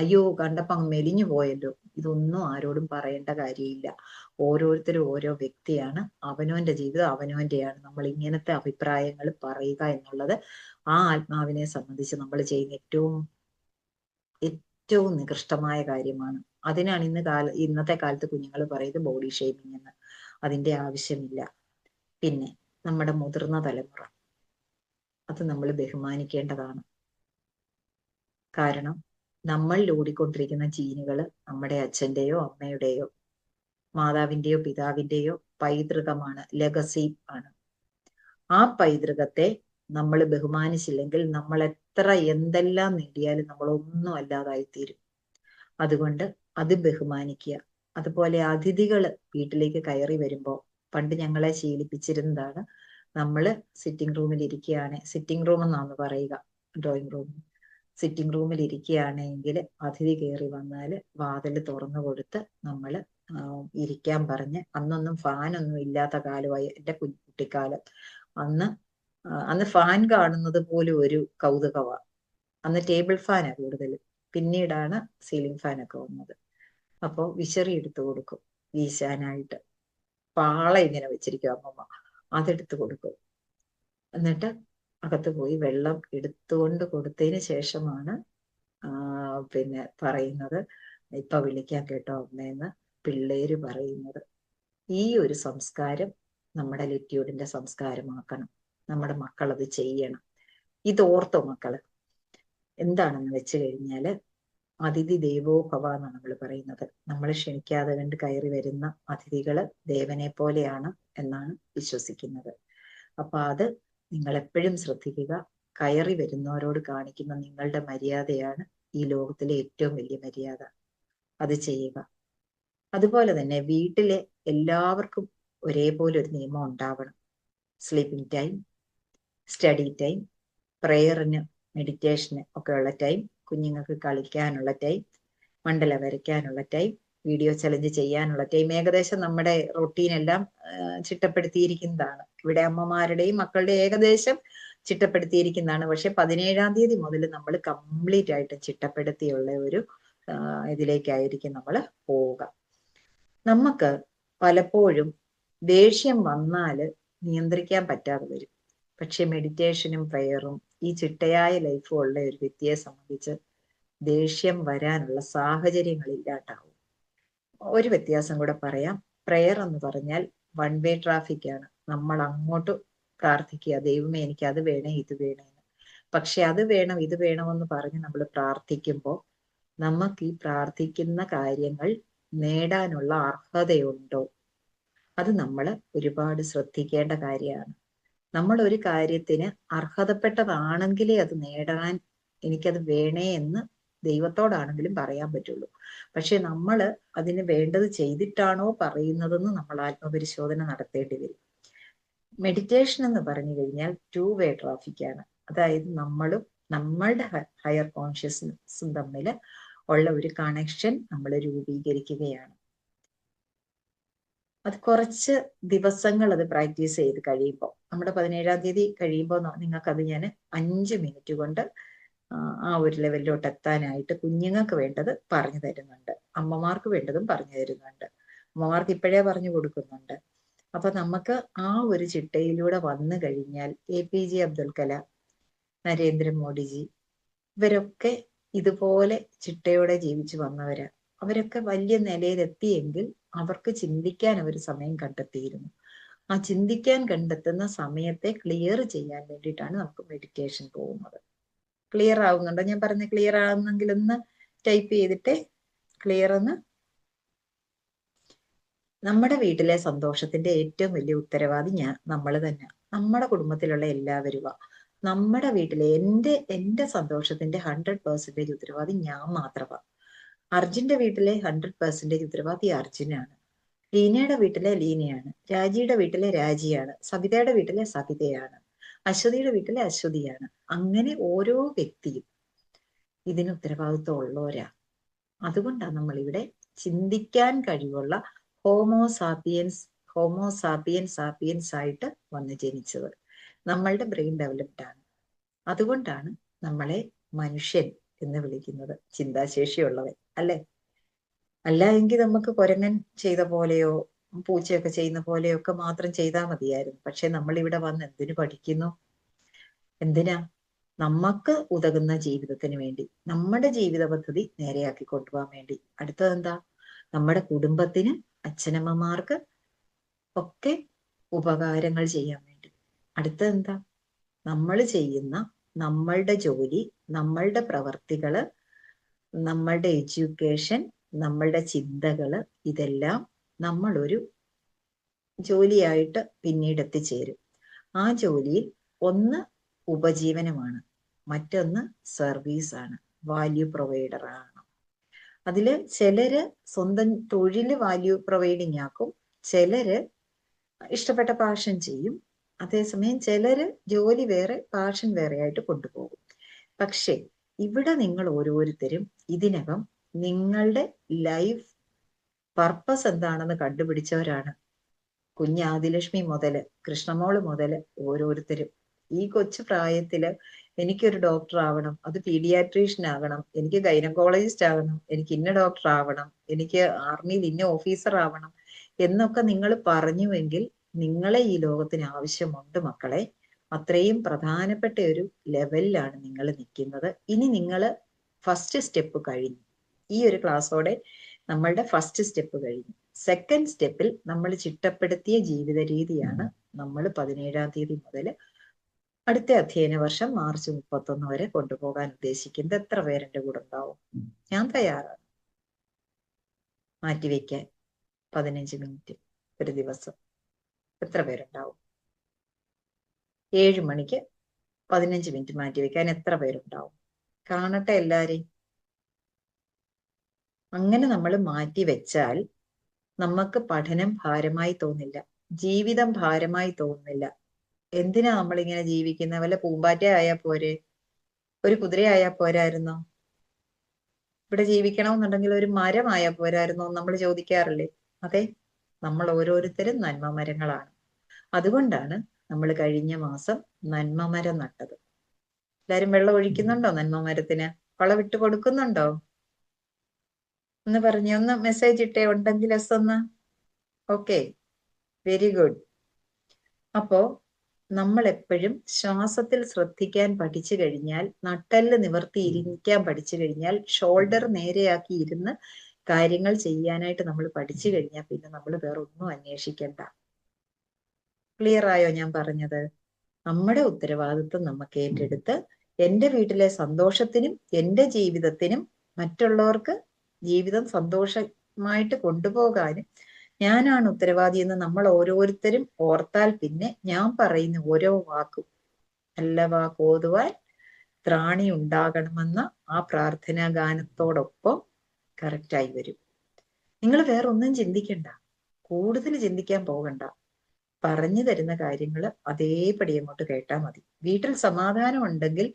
അയ്യോ കണ്ടപ്പോ അങ്ങ് മെലിഞ്ഞു പോയല്ലോ, ഇതൊന്നും ആരോടും പറയേണ്ട കാര്യമില്ല. ഓരോരുത്തരും ഓരോ വ്യക്തിയാണ്, അവനവന്റെ ജീവിതം അവനവന്റെയാണ്. നമ്മൾ ഇങ്ങനത്തെ അഭിപ്രായങ്ങൾ പറയുക എന്നുള്ളത് ആ ആത്മാവിനെ സംബന്ധിച്ച് നമ്മൾ ചെയ്യുന്ന ഏറ്റവും നികൃഷ്ടമായ കാര്യമാണ്. അതിനാണ് ഇന്നത്തെ കാലത്ത് കുഞ്ഞുങ്ങൾ പറയുന്നത് ബോഡി ഷേമിങ് എന്ന്. അതിന്റെ ആവശ്യമില്ല. പിന്നെ നമ്മുടെ മുതിർന്ന തലമുറ, അത് നമ്മൾ ബഹുമാനിക്കേണ്ടതാണ്. കാരണം നമ്മളിൽ ഓടിക്കൊണ്ടിരിക്കുന്ന ജീനുകൾ നമ്മുടെ അച്ഛന്റെയോ അമ്മയുടെയോ മാതാവിന്റെയോ പിതാവിന്റെയോ പൈതൃകമാണ്, ലെഗസി ആണ്. ആ പൈതൃകത്തെ നമ്മൾ ബഹുമാനിച്ചില്ലെങ്കിൽ നമ്മൾ എത്ര എന്തെല്ലാം നേടിയാലും നമ്മൾ ഒന്നും അല്ലാതായിത്തീരും. അതുകൊണ്ട് അത് ബഹുമാനിക്കുക. അതുപോലെ അതിഥികൾ വീട്ടിലേക്ക് കയറി വരുമ്പോൾ പണ്ട് ഞങ്ങളെ ശീലിപ്പിച്ചിരുന്നതാണ്, നമ്മള് സിറ്റിംഗ് റൂമിൽ ഇരിക്കുകയാണ്, സിറ്റിംഗ് റൂം എന്നാണ് പറയുക, ഡ്രോയിങ് റൂം, സിറ്റിംഗ് റൂമിൽ ഇരിക്കുകയാണെങ്കിൽ അതിഥി കയറി വന്നാൽ വാതിൽ തുറന്നു കൊടുത്ത് നമ്മൾ ഇരിക്കാൻ പറഞ്ഞ്, അന്നൊന്നും ഫാനൊന്നും ഇല്ലാത്ത കാലമായി എൻ്റെ കുട്ടിക്കാലം. അന്ന് ഫാൻ കാണുന്നത് പോലും ഒരു കൗതുകമാണ്. അന്ന് ടേബിൾ ഫാനാണ് കൂടുതൽ, പിന്നീടാണ് സീലിംഗ് ഫാനൊക്കെ വന്നത്. അപ്പോൾ വിശറി എടുത്തു കൊടുക്കും വീശാനായിട്ട്. പാള ഇങ്ങനെ വെച്ചിരിക്കും അമ്മമ്മ, അതെടുത്ത് കൊടുക്കും. എന്നിട്ട് അകത്ത് പോയി വെള്ളം എടുത്തുകൊണ്ട് കൊടുത്തതിന് ശേഷമാണ് പിന്നെ പറയുന്നത്, ഇപ്പൊ വിളിക്കാൻ കേട്ടോ അമ്മയെന്ന് പിള്ളേര് പറയുന്നത്. ഈ ഒരു സംസ്കാരം നമ്മുടെ ലിറ്റ്യൂഡിന്റെ സംസ്കാരമാക്കണം. നമ്മുടെ മക്കൾ അത് ചെയ്യണം. ഇതോർത്തോ മക്കള്. എന്താണെന്ന് വെച്ച് കഴിഞ്ഞാല് അതിഥി ദേവോ ഭവ എന്നാണ് നമ്മൾ പറയുന്നത്. നമ്മൾ ക്ഷണിക്കാതെ കണ്ട് കയറി വരുന്ന അതിഥികള് ദേവനെ പോലെയാണ് എന്നാണ് വിശ്വസിക്കുന്നത്. അപ്പൊ അത് നിങ്ങൾ എപ്പോഴും ശ്രദ്ധിക്കുക. കയറി വരുന്നവരോട് കാണിക്കുന്ന നിങ്ങളുടെ മര്യാദയാണ് ഈ ലോകത്തിലെ ഏറ്റവും വലിയ മര്യാദ. അത് ചെയ്യുക. അതുപോലെ തന്നെ വീട്ടിലെ എല്ലാവർക്കും ഒരേപോലെ ഒരു നിയമം ഉണ്ടാവണം. സ്ലീപ്പിംഗ് ടൈം, സ്റ്റഡി ടൈം, പ്രെയറിന് മെഡിറ്റേഷന് ഒക്കെ ഉള്ള ടൈം, കുഞ്ഞുങ്ങൾക്ക് കളിക്കാനുള്ള ടൈം, മണ്ഡല വരയ്ക്കാനുള്ള ടൈം, വീഡിയോ ചലഞ്ച് ചെയ്യാനുള്ള ടൈം, ഏകദേശം നമ്മുടെ റൊട്ടീൻ എല്ലാം ചിട്ടപ്പെടുത്തിയിരിക്കുന്നതാണ്. ഇവിടെ അമ്മമാരുടെയും മക്കളുടെയും ഏകദേശം ചിട്ടപ്പെടുത്തിയിരിക്കുന്നതാണ്. പക്ഷെ 17-ാം തീയതി മുതൽ നമ്മൾ കംപ്ലീറ്റ് ആയിട്ട് ചിട്ടപ്പെടുത്തിയുള്ള ഒരു ഇതിലേക്കായിരിക്കും നമ്മൾ പോവുക. നമുക്ക് പലപ്പോഴും ദേഷ്യം വന്നാൽ നിയന്ത്രിക്കാൻ പറ്റാതെ വരും. പക്ഷെ മെഡിറ്റേഷനും പ്രെയറും ഈ ചിട്ടയായ ലൈഫും ഉള്ള ഒരു വ്യക്തിയെ സംബന്ധിച്ച് ദേഷ്യം വരാനുള്ള സാഹചര്യങ്ങൾ ഇല്ലാണ്ടാവും. ഒരു വ്യത്യാസം കൂടെ പറയാം. പ്രെയർ എന്ന് പറഞ്ഞാൽ വൺ വേ ട്രാഫിക് ആണ്. നമ്മൾ അങ്ങോട്ട് പ്രാർത്ഥിക്കുക, ദൈവമേ എനിക്ക് അത് വേണേ ഇത് വേണേന്ന്. പക്ഷെ അത് വേണം ഇത് വേണമെന്ന് പറഞ്ഞ് നമ്മൾ പ്രാർത്ഥിക്കുമ്പോൾ നമുക്ക് ഈ പ്രാർത്ഥിക്കുന്ന കാര്യങ്ങൾ നേടാനുള്ള അർഹതയുണ്ടോ, അത് നമ്മൾ ഒരുപാട് ശ്രദ്ധിക്കേണ്ട കാര്യമാണ്. നമ്മൾ ഒരു കാര്യത്തിന് അർഹതപ്പെട്ടതാണെങ്കിലേ അത് നേടാൻ എനിക്കത് വേണേ എന്ന് ദൈവത്തോടാണെങ്കിലും പറയാൻ പറ്റുള്ളൂ. പക്ഷെ നമ്മൾ അതിന് വേണ്ടത് ചെയ്തിട്ടാണോ പറയുന്നതെന്ന് നമ്മൾ ആത്മപരിശോധന നടത്തേണ്ടി വരും. മെഡിറ്റേഷൻ എന്ന് പറഞ്ഞു കഴിഞ്ഞാൽ 2 വേ ട്രാഫിക് ആണ്. അതായത് നമ്മളും നമ്മളുടെ ഹയർ കോൺഷ്യസ്നസ്സും തമ്മിൽ ഉള്ള ഒരു കണക്ഷൻ നമ്മൾ രൂപീകരിക്കുകയാണ്. അത് കുറച്ച് ദിവസങ്ങൾ അത് പ്രാക്ടീസ് ചെയ്ത് കഴിയുമ്പോൾ, നമ്മുടെ 17-ാം തീയതി കഴിയുമ്പോൾ നിങ്ങൾക്കത് ഞാൻ 5 മിനിറ്റ് കൊണ്ട് ആ ഒരു ലെവലിലോട്ട് എത്താനായിട്ട് കുഞ്ഞുങ്ങൾക്ക് വേണ്ടത് പറഞ്ഞു തരുന്നുണ്ട്, അമ്മമാർക്ക് വേണ്ടതും പറഞ്ഞു തരുന്നുണ്ട്, അമ്മമാർക്ക് ഇപ്പോഴേ പറഞ്ഞു കൊടുക്കുന്നുണ്ട്. അപ്പൊ നമുക്ക് ആ ഒരു ചിട്ടയിലൂടെ വന്നു കഴിഞ്ഞാൽ APJ അബ്ദുൽ കലാം, നരേന്ദ്രമോദിജി, ഇവരൊക്കെ ഇതുപോലെ ചിട്ടയോടെ ജീവിച്ചു വന്നവരാ. അവരൊക്കെ വലിയ നിലയിലെത്തിയെങ്കിൽ അവർക്ക് ചിന്തിക്കാൻ അവർ സമയം കണ്ടെത്തിയിരുന്നു. ആ ചിന്തിക്കാൻ കണ്ടെത്തുന്ന സമയത്തെ ക്ലിയർ ചെയ്യാൻ വേണ്ടിയിട്ടാണ് നമുക്ക് മെഡിറ്റേഷൻ പോകുന്നത്. ക്ലിയർ ആവുന്നുണ്ടോ? ഞാൻ പറഞ്ഞ ക്ലിയർ ആവുന്നെങ്കിൽ ഒന്ന് ടൈപ്പ് ചെയ്തിട്ട് ക്ലിയർ എന്ന്. നമ്മുടെ വീട്ടിലെ സന്തോഷത്തിന്റെ ഏറ്റവും വലിയ ഉത്തരവാദി നമ്മൾ തന്നെ, നമ്മുടെ കുടുംബത്തിലുള്ള എല്ലാവരുമാ. നമ്മുടെ വീട്ടിലെ എന്റെ സന്തോഷത്തിന്റെ 100% ഉത്തരവാദി ഞാൻ മാത്രമാ. അർജുന്റെ വീട്ടിലെ 100% ഉത്തരവാദി അർജുനാണ്. ലീനയുടെ വീട്ടിലെ ലീനയാണ്. രാജിയുടെ വീട്ടിലെ രാജിയാണ്. സവിതയുടെ വീട്ടിലെ സവിതയാണ്. അശ്വതിയുടെ വീട്ടിലെ അശ്വതിയാണ്. അങ്ങനെ ഓരോ വ്യക്തിയും ഇതിന് ഉത്തരവാദിത്വം ഉള്ളവരാ. അതുകൊണ്ടാണ് നമ്മളിവിടെ ചിന്തിക്കാൻ കഴിവുള്ള ഹോമോസാപ്പിയൻസ് ആയിട്ട് വന്ന് ജനിച്ചത്. നമ്മളുടെ ബ്രെയിൻ ഡെവലപ്ഡ് ആണ്. അതുകൊണ്ടാണ് നമ്മളെ മനുഷ്യൻ എന്ന് വിളിക്കുന്നത്, ചിന്താശേഷിയുള്ളവൻ, അല്ലെ? അല്ല എങ്കിൽ നമുക്ക് കുരങ്ങൻ ചെയ്ത പോലെയോ പൂച്ചയൊക്കെ ചെയ്യുന്ന പോലെയോ ഒക്കെ മാത്രം ചെയ്താൽ മതിയായിരുന്നു. പക്ഷെ നമ്മൾ ഇവിടെ വന്ന് എന്തിനു പഠിക്കുന്നു? എന്തിനാ? നമുക്ക് ഉതകുന്ന ജീവിതത്തിന് വേണ്ടി, നമ്മുടെ ജീവിത പദ്ധതി നേരെയാക്കി കൊണ്ടുപോകാൻ വേണ്ടി. അടുത്തതെന്താ? നമ്മുടെ കുടുംബത്തിന്, അച്ഛനമ്മമാർക്ക് ഒക്കെ ഉപകാരങ്ങൾ ചെയ്യാൻ വേണ്ടി. അടുത്തതെന്താ? നമ്മൾ ചെയ്യുന്ന നമ്മളുടെ ജോലി, നമ്മളുടെ പ്രവർത്തികള്, നമ്മളുടെ എഡ്യൂക്കേഷൻ, നമ്മളുടെ ചിന്തകള്, ഇതെല്ലാം നമ്മളൊരു ജോലിയായിട്ട് പിന്നീട് എത്തിച്ചേരും. ആ ജോലിയിൽ ഒന്ന് ഉപജീവനമാണ്, മറ്റൊന്ന് സർവീസ് ആണ്, വാല്യൂ പ്രൊവൈഡർ ആണ്. അതില് ചിലര് സ്വന്തം തൊഴില് വാല്യൂ പ്രൊവൈഡിങ് ആക്കും, ചിലര് ഇഷ്ടപ്പെട്ട പാഷൻ ചെയ്യും, അതേസമയം ചിലര് ജോലി വേറെ പാഷൻ വേറെ ആയിട്ട് കൊണ്ടുപോകും. പക്ഷെ ഇവിടെ നിങ്ങൾ ഓരോരുത്തരും ഇതിനകം നിങ്ങളുടെ ലൈഫ് പർപ്പസ് എന്താണെന്ന് കണ്ടുപിടിച്ചവരാണ്. കുഞ്ഞ് ആദിലക്ഷ്മി മുതല് കൃഷ്ണമോള് മുതല് ഓരോരുത്തരും ഈ കൊച്ചു പ്രായത്തില് എനിക്കൊരു ഡോക്ടർ ആവണം, അത് പീഡിയാട്രീഷ്യൻ ആകണം, എനിക്ക് ഗൈനക്കോളജിസ്റ്റ് ആകണം, എനിക്ക് ഇന്ന ഡോക്ടർ ആവണം, എനിക്ക് ആർമിയിൽ ഇന്ന ഓഫീസർ ആവണം എന്നൊക്കെ നിങ്ങൾ പറഞ്ഞുവെങ്കിൽ നിങ്ങളെ ഈ ലോകത്തിന് ആവശ്യമുണ്ട് മക്കളെ. അത്രയും പ്രധാനപ്പെട്ട ഒരു ലെവലിലാണ് നിങ്ങൾ നിൽക്കുന്നത്. ഇനി നിങ്ങൾ ഫസ്റ്റ് സ്റ്റെപ്പ് കഴിഞ്ഞു. ഈ ഒരു ക്ലാസ്സോടെ നമ്മളുടെ ഫസ്റ്റ് സ്റ്റെപ്പ് കഴിഞ്ഞു. സെക്കൻഡ് സ്റ്റെപ്പിൽ നമ്മൾ ചിട്ടപ്പെടുത്തിയ ജീവിത രീതിയാണ് നമ്മൾ 17-ാം തീയതി മുതൽ അടുത്ത അധ്യയന വർഷം മാർച്ച് 31 വരെ കൊണ്ടുപോകാൻ ഉദ്ദേശിക്കുന്നത്. എത്ര പേരെന്റെ കൂടെ ഉണ്ടാവും? ഞാൻ തയ്യാറാണ് മാറ്റിവെക്കാൻ 15 മിനിറ്റ് ഒരു ദിവസം. എത്ര പേരുണ്ടാവും? 7 മണിക്ക് 15 മിനിറ്റ് മാറ്റിവെക്കാൻ എത്ര പേരുണ്ടാവും? കാണട്ടെ എല്ലാരെയും. അങ്ങനെ നമ്മൾ മാറ്റിവെച്ചാൽ നമുക്ക് പഠനം ഭാരമായി തോന്നില്ല, ജീവിതം ഭാരമായി തോന്നില്ല. എന്തിനാ നമ്മളിങ്ങനെ ജീവിക്കുന്ന? വല്ല പൂമ്പാറ്റ ആയാ പോരെ? ഒരു കുതിരയായാ പോരായിരുന്നോ? ഇവിടെ ജീവിക്കണമെന്നുണ്ടെങ്കിൽ ഒരു മരമായാ പോരായിരുന്നോ? നമ്മൾ ചോദിക്കാറില്ലേ? അതെ, നമ്മൾ ഓരോരുത്തരും നന്മ മരങ്ങളാണ്. അതുകൊണ്ടാണ് നമ്മൾ കഴിഞ്ഞ മാസം നന്മ മരം നട്ടത്. എല്ലാരും വെള്ളം ഒഴിക്കുന്നുണ്ടോ? നന്മ മരത്തിന് വളമിട്ട് കൊടുക്കുന്നുണ്ടോ? ഒന്ന് പറഞ്ഞേ, ഒന്ന് മെസ്സേജ് ഇട്ടേ ഉണ്ടെങ്കിൽ എസ് ഒന്ന്. Okay, very good. അപ്പോ നമ്മൾ എപ്പോഴും ശ്വാസത്തിൽ ശ്രദ്ധിക്കാൻ പഠിച്ചു കഴിഞ്ഞാൽ, നട്ടെല്ല് നിവർത്തി ഇരിക്കാൻ പഠിച്ചു കഴിഞ്ഞാൽ, ഷോൾഡർ നേരെയാക്കി ഇരുന്ന് കാര്യങ്ങൾ ചെയ്യാനായിട്ട് നമ്മൾ പഠിച്ചു കഴിഞ്ഞാൽ പിന്നെ നമ്മൾ വേറെ ഒന്നും അന്വേഷിക്കണ്ട. ക്ലിയർ ആയോ ഞാൻ പറഞ്ഞത്? നമ്മുടെ ഉത്തരവാദിത്വം നമുക്ക് ഏറ്റെടുത്ത് എൻ്റെ വീട്ടിലെ സന്തോഷത്തിനും എൻ്റെ ജീവിതത്തിനും മറ്റുള്ളവർക്ക് ജീവിതം സന്തോഷമായിട്ട് കൊണ്ടുപോകാനും ഞാനാണ് ഉത്തരവാദി എന്ന് നമ്മൾ ഓരോരുത്തരും ഓർത്താൽ പിന്നെ ഞാൻ പറയുന്ന ഓരോ വാക്കും നല്ല വാക്കോതുവാൻ ത്രാണി ഉണ്ടാകണമെന്ന ആ പ്രാർത്ഥനാ ഗാനത്തോടൊപ്പം കറക്റ്റായി വരും. നിങ്ങൾ വേറെ ഒന്നും ചിന്തിക്കണ്ട, കൂടുതൽ ചിന്തിക്കാൻ പോകണ്ട. പറഞ്ഞു തരുന്ന കാര്യങ്ങൾ അതേപടി അങ്ങോട്ട് കേട്ടാൽ മതി. വീട്ടിൽ സമാധാനം ഉണ്ടെങ്കിൽ,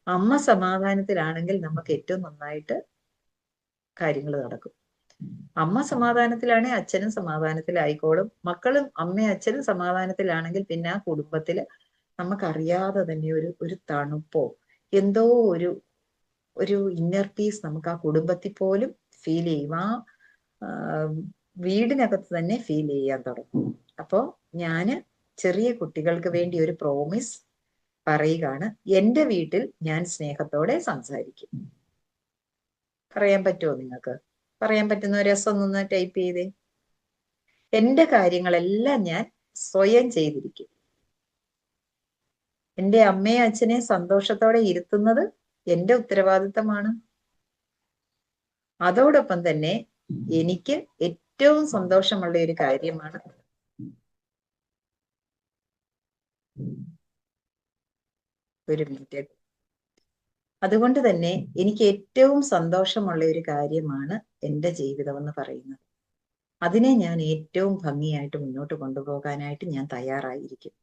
അമ്മ സമാധാനത്തിലാണെങ്കിൽ നമുക്ക് ഏറ്റവും നന്നായിട്ട് കാര്യങ്ങൾ നടക്കും. അമ്മ സമാധാനത്തിലാണെങ്കിൽ അച്ഛനും സമാധാനത്തിലായിക്കോളും. മക്കളും അമ്മയും അച്ഛനും സമാധാനത്തിലാണെങ്കിൽ പിന്നെ ആ കുടുംബത്തില് നമുക്കറിയാതെ തന്നെ ഒരു തണുപ്പോ എന്തോ ഒരു ഇന്നർ പീസ് നമുക്ക് ആ കുടുംബത്തിൽ പോലും ഫീൽ ചെയ്യും. ആ വീടിനകത്ത് തന്നെ ഫീൽ ചെയ്യാൻ തുടങ്ങും. അപ്പോ ഞാന് ചെറിയ കുട്ടികൾക്ക് വേണ്ടി ഒരു പ്രോമിസ് പറയുകയാണ്. എൻ്റെ വീട്ടിൽ ഞാൻ സ്നേഹത്തോടെ സംസാരിക്കും. പറയാൻ പറ്റുമോ നിങ്ങൾക്ക്? പറയാൻ പറ്റുന്ന ഒരു രസം ഒന്ന് ടൈപ്പ് ചെയ്തേ. എൻ്റെ കാര്യങ്ങളെല്ലാം ഞാൻ സ്വയം ചെയ്തിരിക്കും. എൻ്റെ അമ്മയെ അച്ഛനെ സന്തോഷത്തോടെ ഇരുത്തുന്നത് എൻ്റെ ഉത്തരവാദിത്തമാണ്. അതോടൊപ്പം തന്നെ എനിക്ക് ഏറ്റവും സന്തോഷമുള്ള ഒരു കാര്യമാണ് ഒരു മിനിറ്റ്. അതുകൊണ്ട് തന്നെ എനിക്ക് ഏറ്റവും സന്തോഷമുള്ള ഒരു കാര്യമാണ് എൻ്റെ ജീവിതം എന്ന് പറയുന്നത്. അതിനെ ഞാൻ ഏറ്റവും ഭംഗിയായിട്ട് മുന്നോട്ട് കൊണ്ടുപോകാനായിട്ട് ഞാൻ തയ്യാറായിരിക്കും.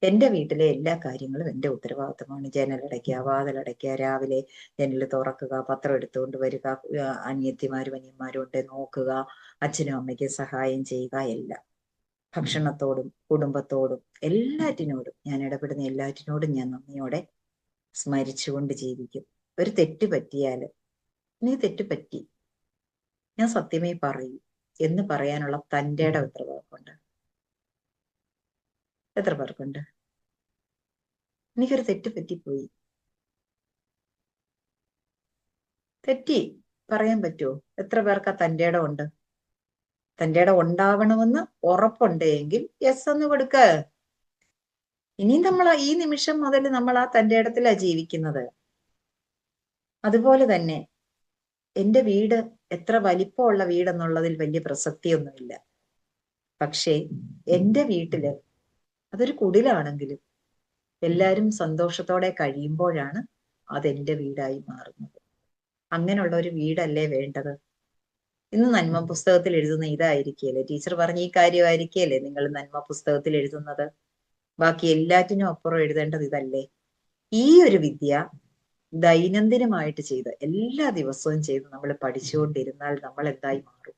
എന്റെ വീട്ടിലെ എല്ലാ കാര്യങ്ങളും എന്റെ ഉത്തരവാദിത്തമാണ്. ജനലടയ്ക്കുക, വാതിലടയ്ക്കുക, രാവിലെ ജനൽ തുറക്കുക, പത്രം എടുത്തുകൊണ്ട് വരിക, അനിയത്തിമാരും അനിയന്മാരും ഉണ്ട് നോക്കുക, അച്ഛനും അമ്മയ്ക്കും സഹായം ചെയ്യുക, എല്ലാം. ഭക്ഷണത്തോടും കുടുംബത്തോടും എല്ലാറ്റിനോടും ഞാൻ ഇടപെടുന്ന എല്ലാറ്റിനോടും ഞാൻ നന്ദിയോടെ സ്മരിച്ചുകൊണ്ട് ജീവിക്കും. ഒരു തെറ്റ് പറ്റിയാല് നീ തെറ്റ് പറ്റി, ഞാൻ സത്യമേ പറയൂ എന്ന് പറയാനുള്ള തൻ്റെ ഇടം എത്ര പേർക്കുണ്ട്? എത്ര പേർക്കുണ്ട്? എനിക്കൊരു തെറ്റ് പറ്റിപ്പോയി, തെറ്റി പറയാൻ പറ്റുമോ? എത്ര പേർക്ക് ആ തൻ്റെ ഇടം ഉണ്ട്? തൻ്റെ ഇടം ഉണ്ടാവണമെന്ന് ഉറപ്പുണ്ടെങ്കിൽ യെസ് എന്ന് കൊടുക്ക. ഇനി നമ്മൾ ഈ നിമിഷം മുതൽ നമ്മൾ ആ തൻ്റെ ഇടത്തിലാ ജീവിക്കുന്നത്. അതുപോലെ തന്നെ എന്റെ വീട് എത്ര വലിപ്പമുള്ള വീടെന്നുള്ളതിൽ വലിയ പ്രസക്തിയൊന്നുമില്ല. പക്ഷേ എന്റെ വീട്ടില് അതൊരു കുടിലാണെങ്കിലും എല്ലാവരും സന്തോഷത്തോടെ കഴിയുമ്പോഴാണ് അതെന്റെ വീടായി മാറുന്നത്. അങ്ങനെയുള്ള ഒരു വീടല്ലേ വേണ്ടത്? ഇന്ന് നന്മ പുസ്തകത്തിൽ എഴുതുന്ന ഇതായിരിക്കുകയല്ലേ? ടീച്ചർ പറഞ്ഞ ഈ കാര്യമായിരിക്കുകയല്ലേ നിങ്ങൾ നന്മ പുസ്തകത്തിൽ എഴുതുന്നത്? ബാക്കി എല്ലാറ്റിനും അപ്പുറം എഴുതേണ്ടത് ഇതല്ലേ? ഈ ഒരു വിദ്യ ദൈനംദിനമായിട്ട് ചെയ്ത് എല്ലാ ദിവസവും ചെയ്ത് നമ്മൾ പഠിച്ചുകൊണ്ടിരുന്നാൽ നമ്മൾ എന്തായി മാറും?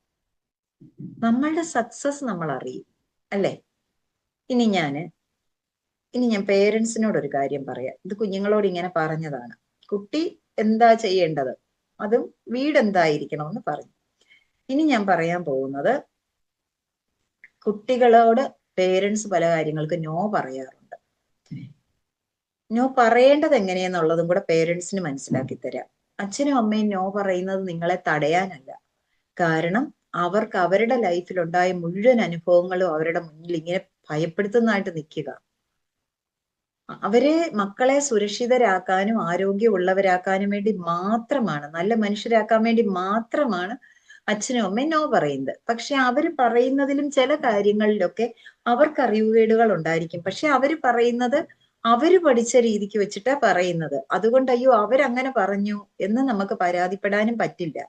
നമ്മളുടെ സക്സസ് നമ്മൾ അറിയും, അല്ലേ? ഇനി ഞാൻ പേരൻസിനോട് ഒരു കാര്യം പറയാം. ഇത് കുഞ്ഞുങ്ങളോട് ഇങ്ങനെ പറഞ്ഞതാണ്. കുട്ടി എന്താ ചെയ്യേണ്ടത്, അതും വീട് എന്തായിരിക്കണമെന്ന് പറഞ്ഞു. ഇനി ഞാൻ പറയാൻ പോകുന്നത്, കുട്ടികളോട് പേരൻസ് പല കാര്യങ്ങൾക്ക് നോ പറയാറുണ്ട്. നോ പറയേണ്ടത് എങ്ങനെയെന്നുള്ളതും കൂടെ പേരൻസിന് മനസ്സിലാക്കി തരാം. അച്ഛനും അമ്മയും നോ പറയുന്നത് നിങ്ങളെ തടയാനല്ല. കാരണം അവർക്ക് അവരുടെ ലൈഫിൽ ഉണ്ടായ മുഴുവൻ അനുഭവങ്ങളും അവരുടെ മുന്നിൽ ഇങ്ങനെ ഭയപ്പെടുത്തുന്നതായിട്ട് നിൽക്കുക. അവരെ മക്കളെ സുരക്ഷിതരാക്കാനും ആരോഗ്യമുള്ളവരാക്കാനും വേണ്ടി മാത്രമാണ്, നല്ല മനുഷ്യരാക്കാൻ വേണ്ടി മാത്രമാണ് അച്ഛനും അമ്മയും നോ പറയുന്നത്. പക്ഷെ അവര് പറയുന്നതിലും ചില കാര്യങ്ങളിലൊക്കെ അവർക്ക് അറിവുകേടുകൾ ഉണ്ടായിരിക്കും. പക്ഷെ അവര് പറയുന്നത് അവര് പഠിച്ച രീതിക്ക് വെച്ചിട്ടാ പറയുന്നത്. അതുകൊണ്ട് അയ്യോ അവരങ്ങനെ പറഞ്ഞു എന്ന് നമുക്ക് പരാതിപ്പെടാനും പറ്റില്ല.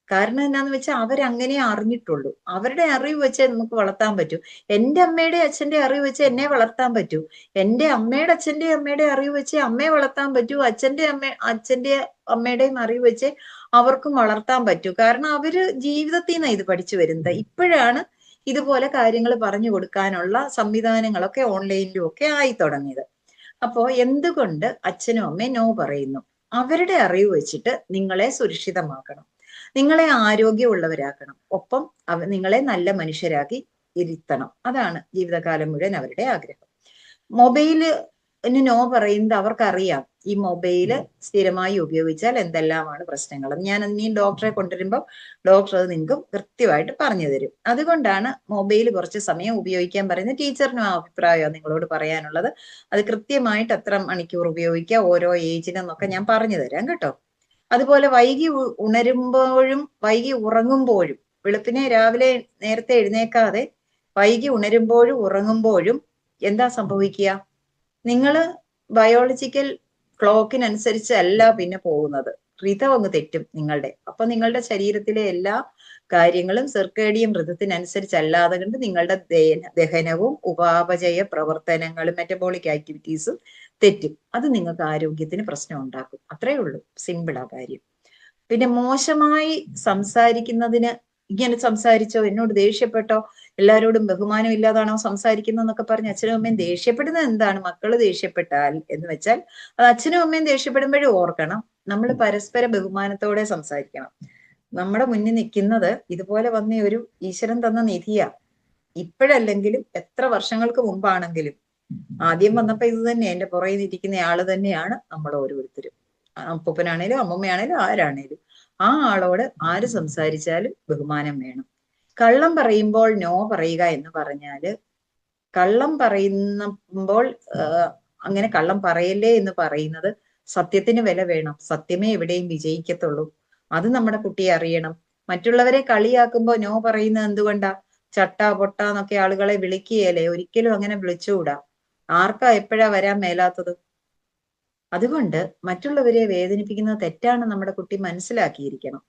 കാരണം എന്നാന്ന് വെച്ചാൽ അവരങ്ങനെ അറിഞ്ഞിട്ടുള്ളൂ. അവരുടെ അറിവ് വെച്ചേ നമുക്ക് വളർത്താൻ പറ്റൂ. എന്റെ അമ്മയുടെ അച്ഛന്റെ അറിവ് വെച്ച് എന്നെ വളർത്താൻ പറ്റൂ. എന്റെ അമ്മയുടെ അച്ഛന്റെ അമ്മയുടെ അറിവ് വെച്ച് അമ്മയെ വളർത്താൻ പറ്റൂ. അച്ഛന്റെ അമ്മയുടെയും അറിവ് വെച്ച് അവർക്കും വളർത്താൻ പറ്റൂ. കാരണം അവര് ജീവിതത്തിൽ നിന്നാണ് ഇത് പഠിച്ചു വരുന്നത്. ഇപ്പോഴാണ് ഇതുപോലെ കാര്യങ്ങൾ പറഞ്ഞു കൊടുക്കാനുള്ള സംവിധാനങ്ങളൊക്കെ ഓൺലൈനിലും ഒക്കെ ആയി തുടങ്ങിയത്. അപ്പോ എന്തുകൊണ്ട് അച്ഛനും അമ്മയും നോ പറയുന്നു? അവരുടെ അറിവ് വെച്ചിട്ട് നിങ്ങളെ സുരക്ഷിതമാക്കണം, നിങ്ങളെ ആരോഗ്യമുള്ളവരാക്കണം, ഒപ്പം നിങ്ങളെ നല്ല മനുഷ്യരാക്കി ഇരുത്തണം. അതാണ് ജീവിതകാലം മുഴുവൻ അവരുടെ ആഗ്രഹം. മൊബൈലിന് നോ പറയുന്നത് അവർക്കറിയാം ഈ മൊബൈല് സ്ഥിരമായി ഉപയോഗിച്ചാൽ എന്തെല്ലാമാണ് പ്രശ്നങ്ങൾ. ഞാൻ ഇനി ഡോക്ടറെ കൊണ്ടുവരുമ്പോൾ ഡോക്ടർ അത് നിങ്ങൾക്ക് കൃത്യമായിട്ട് പറഞ്ഞു തരും. അതുകൊണ്ടാണ് മൊബൈൽ കുറച്ച് സമയം ഉപയോഗിക്കാൻ പറയുന്നത്. ടീച്ചറിനും ആ അഭിപ്രായമാണ് നിങ്ങളോട് പറയാനുള്ളത്. അത് കൃത്യമായിട്ട് എത്ര മണിക്കൂർ ഉപയോഗിക്കുക ഓരോ ഏജിനെന്നൊക്കെ ഞാൻ പറഞ്ഞു തരാം കേട്ടോ. അതുപോലെ വൈകി ഉണരുമ്പോഴും വൈകി ഉറങ്ങുമ്പോഴും, വെളുപ്പിനെ രാവിലെ നേരത്തെ എഴുന്നേക്കാതെ വൈകി ഉണരുമ്പോഴും ഉറങ്ങുമ്പോഴും എന്താ സംഭവിക്കുക? നിങ്ങൾ ബയോളജിക്കൽ ക്ലോക്കിനനുസരിച്ചല്ല പിന്നെ പോകുന്നത്, ഋതം അങ്ങ് തെറ്റും നിങ്ങളുടെ. അപ്പൊ നിങ്ങളുടെ ശരീരത്തിലെ എല്ലാ കാര്യങ്ങളും സിർക്കേഡിയം ഋതത്തിനനുസരിച്ചല്ലാതെ കൊണ്ട് നിങ്ങളുടെ ദഹനവും ഉപാപചയ പ്രവർത്തനങ്ങളും മെറ്റബോളിക് ആക്ടിവിറ്റീസും തെറ്റും. അത് നിങ്ങൾക്ക് ആരോഗ്യത്തിന് പ്രശ്നം ഉണ്ടാക്കും. അത്രേ ഉള്ളൂ, സിമ്പിളാ കാര്യം. പിന്നെ മോശമായി സംസാരിക്കുന്നതിന്, ഇങ്ങനെ സംസാരിച്ചോ, എന്നോട് ദേഷ്യപ്പെട്ടോ, എല്ലാവരോടും ബഹുമാനം ഇല്ലാതാണോ സംസാരിക്കുന്നതെന്നൊക്കെ പറഞ്ഞ് അച്ഛനും അമ്മയും ദേഷ്യപ്പെടുന്നത് എന്താണ്? മക്കള് ദേഷ്യപ്പെട്ടാൽ എന്ന് വെച്ചാൽ അത് അച്ഛനും അമ്മയും ദേഷ്യപ്പെടുമ്പോഴും ഓർക്കണം, നമ്മൾ പരസ്പര ബഹുമാനത്തോടെ സംസാരിക്കണം. നമ്മുടെ മുന്നിൽ നിൽക്കുന്നത് ഇതുപോലെ വന്ന ഒരു ഈശ്വരൻ തന്ന നിധിയാ. ഇപ്പോഴല്ലെങ്കിലും എത്ര വർഷങ്ങൾക്ക് മുമ്പാണെങ്കിലും ആദ്യം വന്നപ്പോ ഇത് തന്നെ, എന്റെ പുറകിൽ ഇരിക്കുന്ന ആള് തന്നെയാണ് നമ്മൾ ഓരോരുത്തരും. അപ്പൂപ്പനാണേലും അമ്മൂമ്മയാണേലും ആരാണേലും ആ ആളോട് ആര് സംസാരിച്ചാലും ബഹുമാനം വേണം. കള്ളം പറയുമ്പോൾ നോ പറയുക എന്ന് പറഞ്ഞാല്, കള്ളം പറയുമ്പോൾ അങ്ങനെ കള്ളം പറയല്ലേ എന്ന് പറയുന്നത് സത്യത്തിന് വില വേണം. സത്യമേ എവിടെയും വിജയിക്കത്തുള്ളൂ. അത് നമ്മുടെ കുട്ടിയെ അറിയണം. മറ്റുള്ളവരെ കളിയാക്കുമ്പോ നോ പറയുന്നത് എന്തുകൊണ്ടാ? ചട്ടാ പൊട്ടാന്നൊക്കെ ആളുകളെ വിളിക്കുകയല്ലേ? ഒരിക്കലും അങ്ങനെ വിളിച്ചുകൂടാ. ആർക്കാ എപ്പോഴാ വരാൻ മേലാത്തത്? അതുകൊണ്ട് മറ്റുള്ളവരെ വേദനിപ്പിക്കുന്നത് തെറ്റാണ് നമ്മുടെ കുട്ടി മനസ്സിലാക്കിയിരിക്കണം.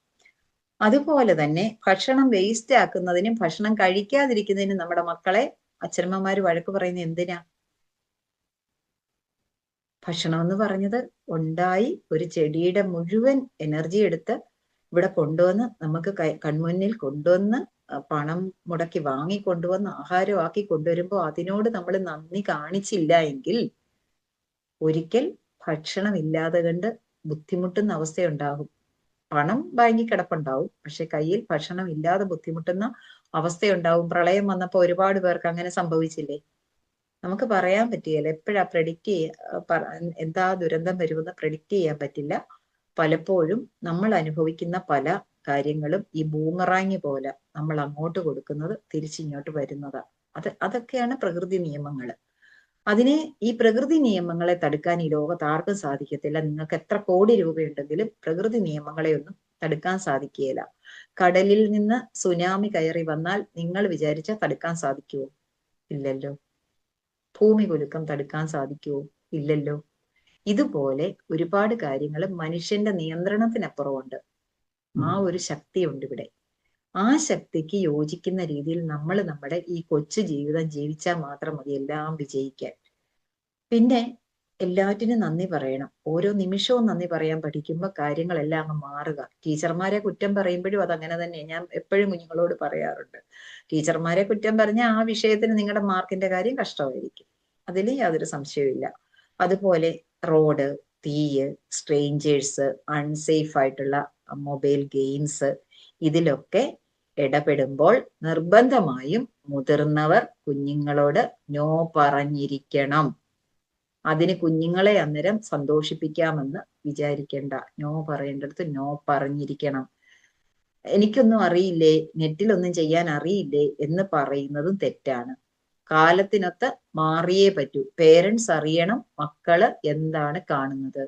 അതുപോലെ തന്നെ ഭക്ഷണം വേസ്റ്റ് ആക്കുന്നതിനും ഭക്ഷണം കഴിക്കാതിരിക്കുന്നതിനും നമ്മുടെ മക്കളെ അച്ഛനമ്മമാര് വഴക്ക് പറയുന്നത് എന്തിനാ? ഭക്ഷണം എന്ന് പറഞ്ഞത് ഉണ്ടായി ഒരു ചെടിയുടെ മുഴുവൻ എനർജി എടുത്ത് ഇവിടെ കൊണ്ടുവന്ന് നമുക്ക് കൺമുന്നിൽ കൊണ്ടുവന്ന് പണം മുടക്കി വാങ്ങി കൊണ്ടുവന്ന് ആഹാരമാക്കി കൊണ്ടുവരുമ്പോൾ അതിനോട് നമ്മൾ നന്ദി കാണിച്ചില്ല എങ്കിൽ ഒരിക്കൽ ഭക്ഷണം ഇല്ലാതെ കണ്ട് ബുദ്ധിമുട്ടുന്ന അവസ്ഥയുണ്ടാകും. പണം ബാങ്കിൽ കിടപ്പുണ്ടാവും, പക്ഷെ കയ്യിൽ ഭക്ഷണം ഇല്ലാതെ ബുദ്ധിമുട്ടുന്ന അവസ്ഥയുണ്ടാവും. പ്രളയം വന്നപ്പോൾ ഒരുപാട് പേർക്ക് അങ്ങനെ സംഭവിച്ചില്ലേ? നമുക്ക് പറയാൻ പറ്റുകയില്ല, എപ്പോഴാ പ്രഡിക്റ്റ് എന്താ ദുരന്തം വരുമെന്ന് പ്രഡിക്റ്റ് ചെയ്യാൻ പറ്റില്ല. പലപ്പോഴും നമ്മൾ അനുഭവിക്കുന്ന പല കാര്യങ്ങളും ഈ ബൂമറാങ് പോലെ നമ്മൾ അങ്ങോട്ട് കൊടുക്കുന്നത് തിരിച്ചിങ്ങോട്ട് വരുന്നതാണ്. അതൊക്കെയാണ് പ്രകൃതി നിയമങ്ങൾ. അതിനെ ഈ പ്രകൃതി നിയമങ്ങളെ തടുക്കാൻ ഈ ലോകത്ത് ആർക്കും സാധിക്കത്തില്ല. നിങ്ങൾക്ക് എത്ര കോടി രൂപയുണ്ടെങ്കിലും പ്രകൃതി നിയമങ്ങളെ ഒന്നും തടുക്കാൻ സാധിക്കുകയില്ല. കടലിൽ നിന്ന് സുനാമി കയറി വന്നാൽ നിങ്ങൾ വിചാരിച്ചാൽ തടുക്കാൻ സാധിക്കുമോ? ഇല്ലല്ലോ. ഭൂമി കുലുക്കം തടുക്കാൻ സാധിക്കുമോ? ഇല്ലല്ലോ. ഇതുപോലെ ഒരുപാട് കാര്യങ്ങൾ മനുഷ്യന്റെ നിയന്ത്രണത്തിനപ്പുറമുണ്ട്. ആ ഒരു ശക്തിയുണ്ട് ഇവിടെ. ആ ശക്തിക്ക് യോജിക്കുന്ന രീതിയിൽ നമ്മൾ നമ്മുടെ ഈ കൊച്ചു ജീവിതം ജീവിച്ചാൽ മാത്രം മതി എല്ലാം വിജയിക്കാൻ. പിന്നെ എല്ലാറ്റിനും നന്ദി പറയണം. ഓരോ നിമിഷവും നന്ദി പറയാൻ പഠിക്കുമ്പോൾ കാര്യങ്ങളെല്ലാം അങ്ങ് മാറുക. ടീച്ചർമാരെ കുറ്റം പറയുമ്പോഴും അതങ്ങനെ തന്നെ. ഞാൻ എപ്പോഴും കുഞ്ഞുങ്ങളോട് പറയാറുണ്ട്, ടീച്ചർമാരെ കുറ്റം പറഞ്ഞാൽ ആ വിഷയത്തിന് നിങ്ങളുടെ മാർക്കിന്റെ കാര്യം കഷ്ടമായിരിക്കും, അതിൽ യാതൊരു സംശയവും. അതുപോലെ റോഡ്, തീയ്, സ്ട്രേഞ്ചേഴ്സ്, അൺസേഫ് ആയിട്ടുള്ള മൊബൈൽ ഗെയിംസ്, ഇതിലൊക്കെ ഇടപെടുമ്പോൾ നിർബന്ധമായും മുതിർന്നവർ കുഞ്ഞുങ്ങളോട് നോ പറഞ്ഞിരിക്കണം. അതിന് കുഞ്ഞുങ്ങളെ അന്നേരം സന്തോഷിപ്പിക്കാമെന്ന് വിചാരിക്കേണ്ട. നോ പറയേണ്ടടുത്ത് നോ പറഞ്ഞിരിക്കണം. എനിക്കൊന്നും അറിയില്ലേ, നെറ്റിലൊന്നും ചെയ്യാൻ അറിയില്ലേ എന്ന് പറയുന്നതും തെറ്റാണ്. കാലത്തിനൊത്ത് മാറിയേ പറ്റൂ. പേരൻസ് അറിയണം മക്കള് എന്താണ് കാണുന്നത്,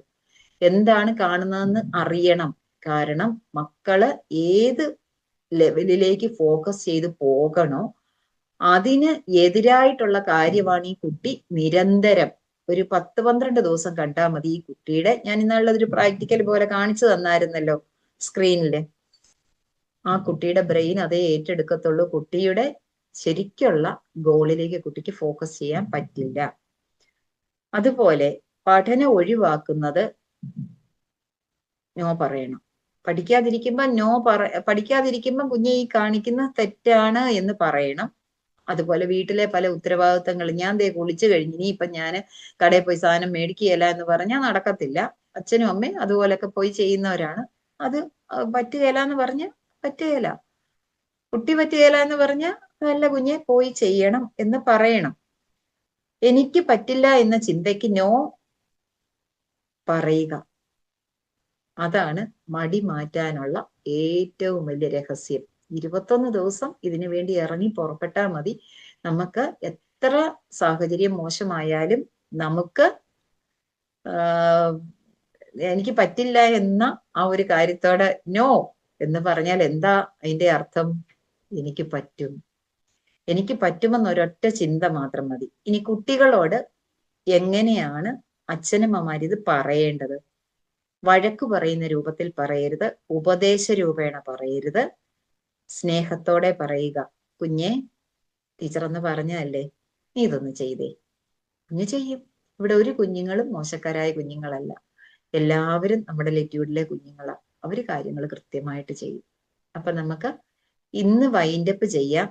എന്താണ് കാണുന്നതെന്ന് അറിയണം. കാരണം മക്കള് ഏത് ലെവലിലേക്ക് ഫോക്കസ് ചെയ്ത് പോകണോ അതിന് എതിരായിട്ടുള്ള കാര്യമാണ് ഈ കുട്ടി നിരന്തരം ഒരു 10-12 ദിവസം കണ്ടാൽ മതി. ഈ കുട്ടിയുടെ, ഞാൻ ഇന്നുള്ളതൊരു പ്രാക്ടിക്കൽ പോലെ കാണിച്ചു തന്നായിരുന്നല്ലോ സ്ക്രീനില്, ആ കുട്ടിയുടെ ബ്രെയിൻ അതേ ഏറ്റെടുക്കത്തുള്ളൂ. കുട്ടിയുടെ ശരിക്കുള്ള ഗോളിലേക്ക് കുട്ടിക്ക് ഫോക്കസ് ചെയ്യാൻ പറ്റില്ല. അതുപോലെ പഠനം ഒഴിവാക്കുന്നത് നോ പറയണം. പഠിക്കാതിരിക്കുമ്പോ കുഞ്ഞെ ഈ കാണിക്കുന്ന തെറ്റാണ് എന്ന് പറയണം. അതുപോലെ വീട്ടിലെ പല ഉത്തരവാദിത്തങ്ങൾ, ഞാൻ ദേ കുളിച്ചു കഴിഞ്ഞു ഇനി ഞാൻ കടയിൽ പോയി സാധനം മേടിക്കുകയില്ല എന്ന് പറഞ്ഞാൽ നടക്കത്തില്ല. അച്ഛനും അമ്മയും അതുപോലൊക്കെ പോയി ചെയ്യുന്നവരാണ്. അത് പറ്റുകയില്ല എന്ന് പറഞ്ഞ് പറ്റുകയില്ല. കുട്ടി പറ്റുകയില്ല എന്ന് പറഞ്ഞാൽ നല്ല കുഞ്ഞെ പോയി ചെയ്യണം എന്ന് പറയണം. എനിക്ക് പറ്റില്ല എന്ന ചിന്തയ്ക്ക് നോ പറയുക. അതാണ് മടി മാറ്റാനുള്ള ഏറ്റവും വലിയ രഹസ്യം. 21 ദിവസം ഇതിനു വേണ്ടി ഇറങ്ങി പുറപ്പെട്ടാൽ മതി. നമുക്ക് എത്ര സാഹചര്യം മോശമായാലും നമുക്ക് എനിക്ക് പറ്റില്ല എന്ന ആ ഒരു കാര്യത്തോടെ നോ എന്ന് പറഞ്ഞാൽ എന്താ അതിന്റെ അർത്ഥം? എനിക്ക് പറ്റും, എനിക്ക് പറ്റുമെന്നൊരൊറ്റ ചിന്ത മാത്രം മതി. ഇനി കുട്ടികളോട് എങ്ങനെയാണ് അച്ഛനമ്മമാർ ഇത് പറയേണ്ടത്? വഴക്ക് പറയുന്ന രൂപത്തിൽ പറയരുത്, ഉപദേശ രൂപേണ പറയരുത്, സ്നേഹത്തോടെ പറയുക. കുഞ്ഞെ, ടീച്ചർ എന്ന് പറഞ്ഞതല്ലേ, നീ ഇതൊന്ന് ചെയ്തേ. കുഞ്ഞ് ചെയ്യും. ഇവിടെ ഒരു കുഞ്ഞുങ്ങളും മോശക്കാരായ കുഞ്ഞുങ്ങളല്ല. എല്ലാവരും നമ്മുടെ ലെറ്റ്യൂഡിലെ കുഞ്ഞുങ്ങളാണ്. അവര് കാര്യങ്ങൾ കൃത്യമായിട്ട് ചെയ്യും. അപ്പൊ നമുക്ക് ഇന്ന് വൈൻഡപ്പ് ചെയ്യാം.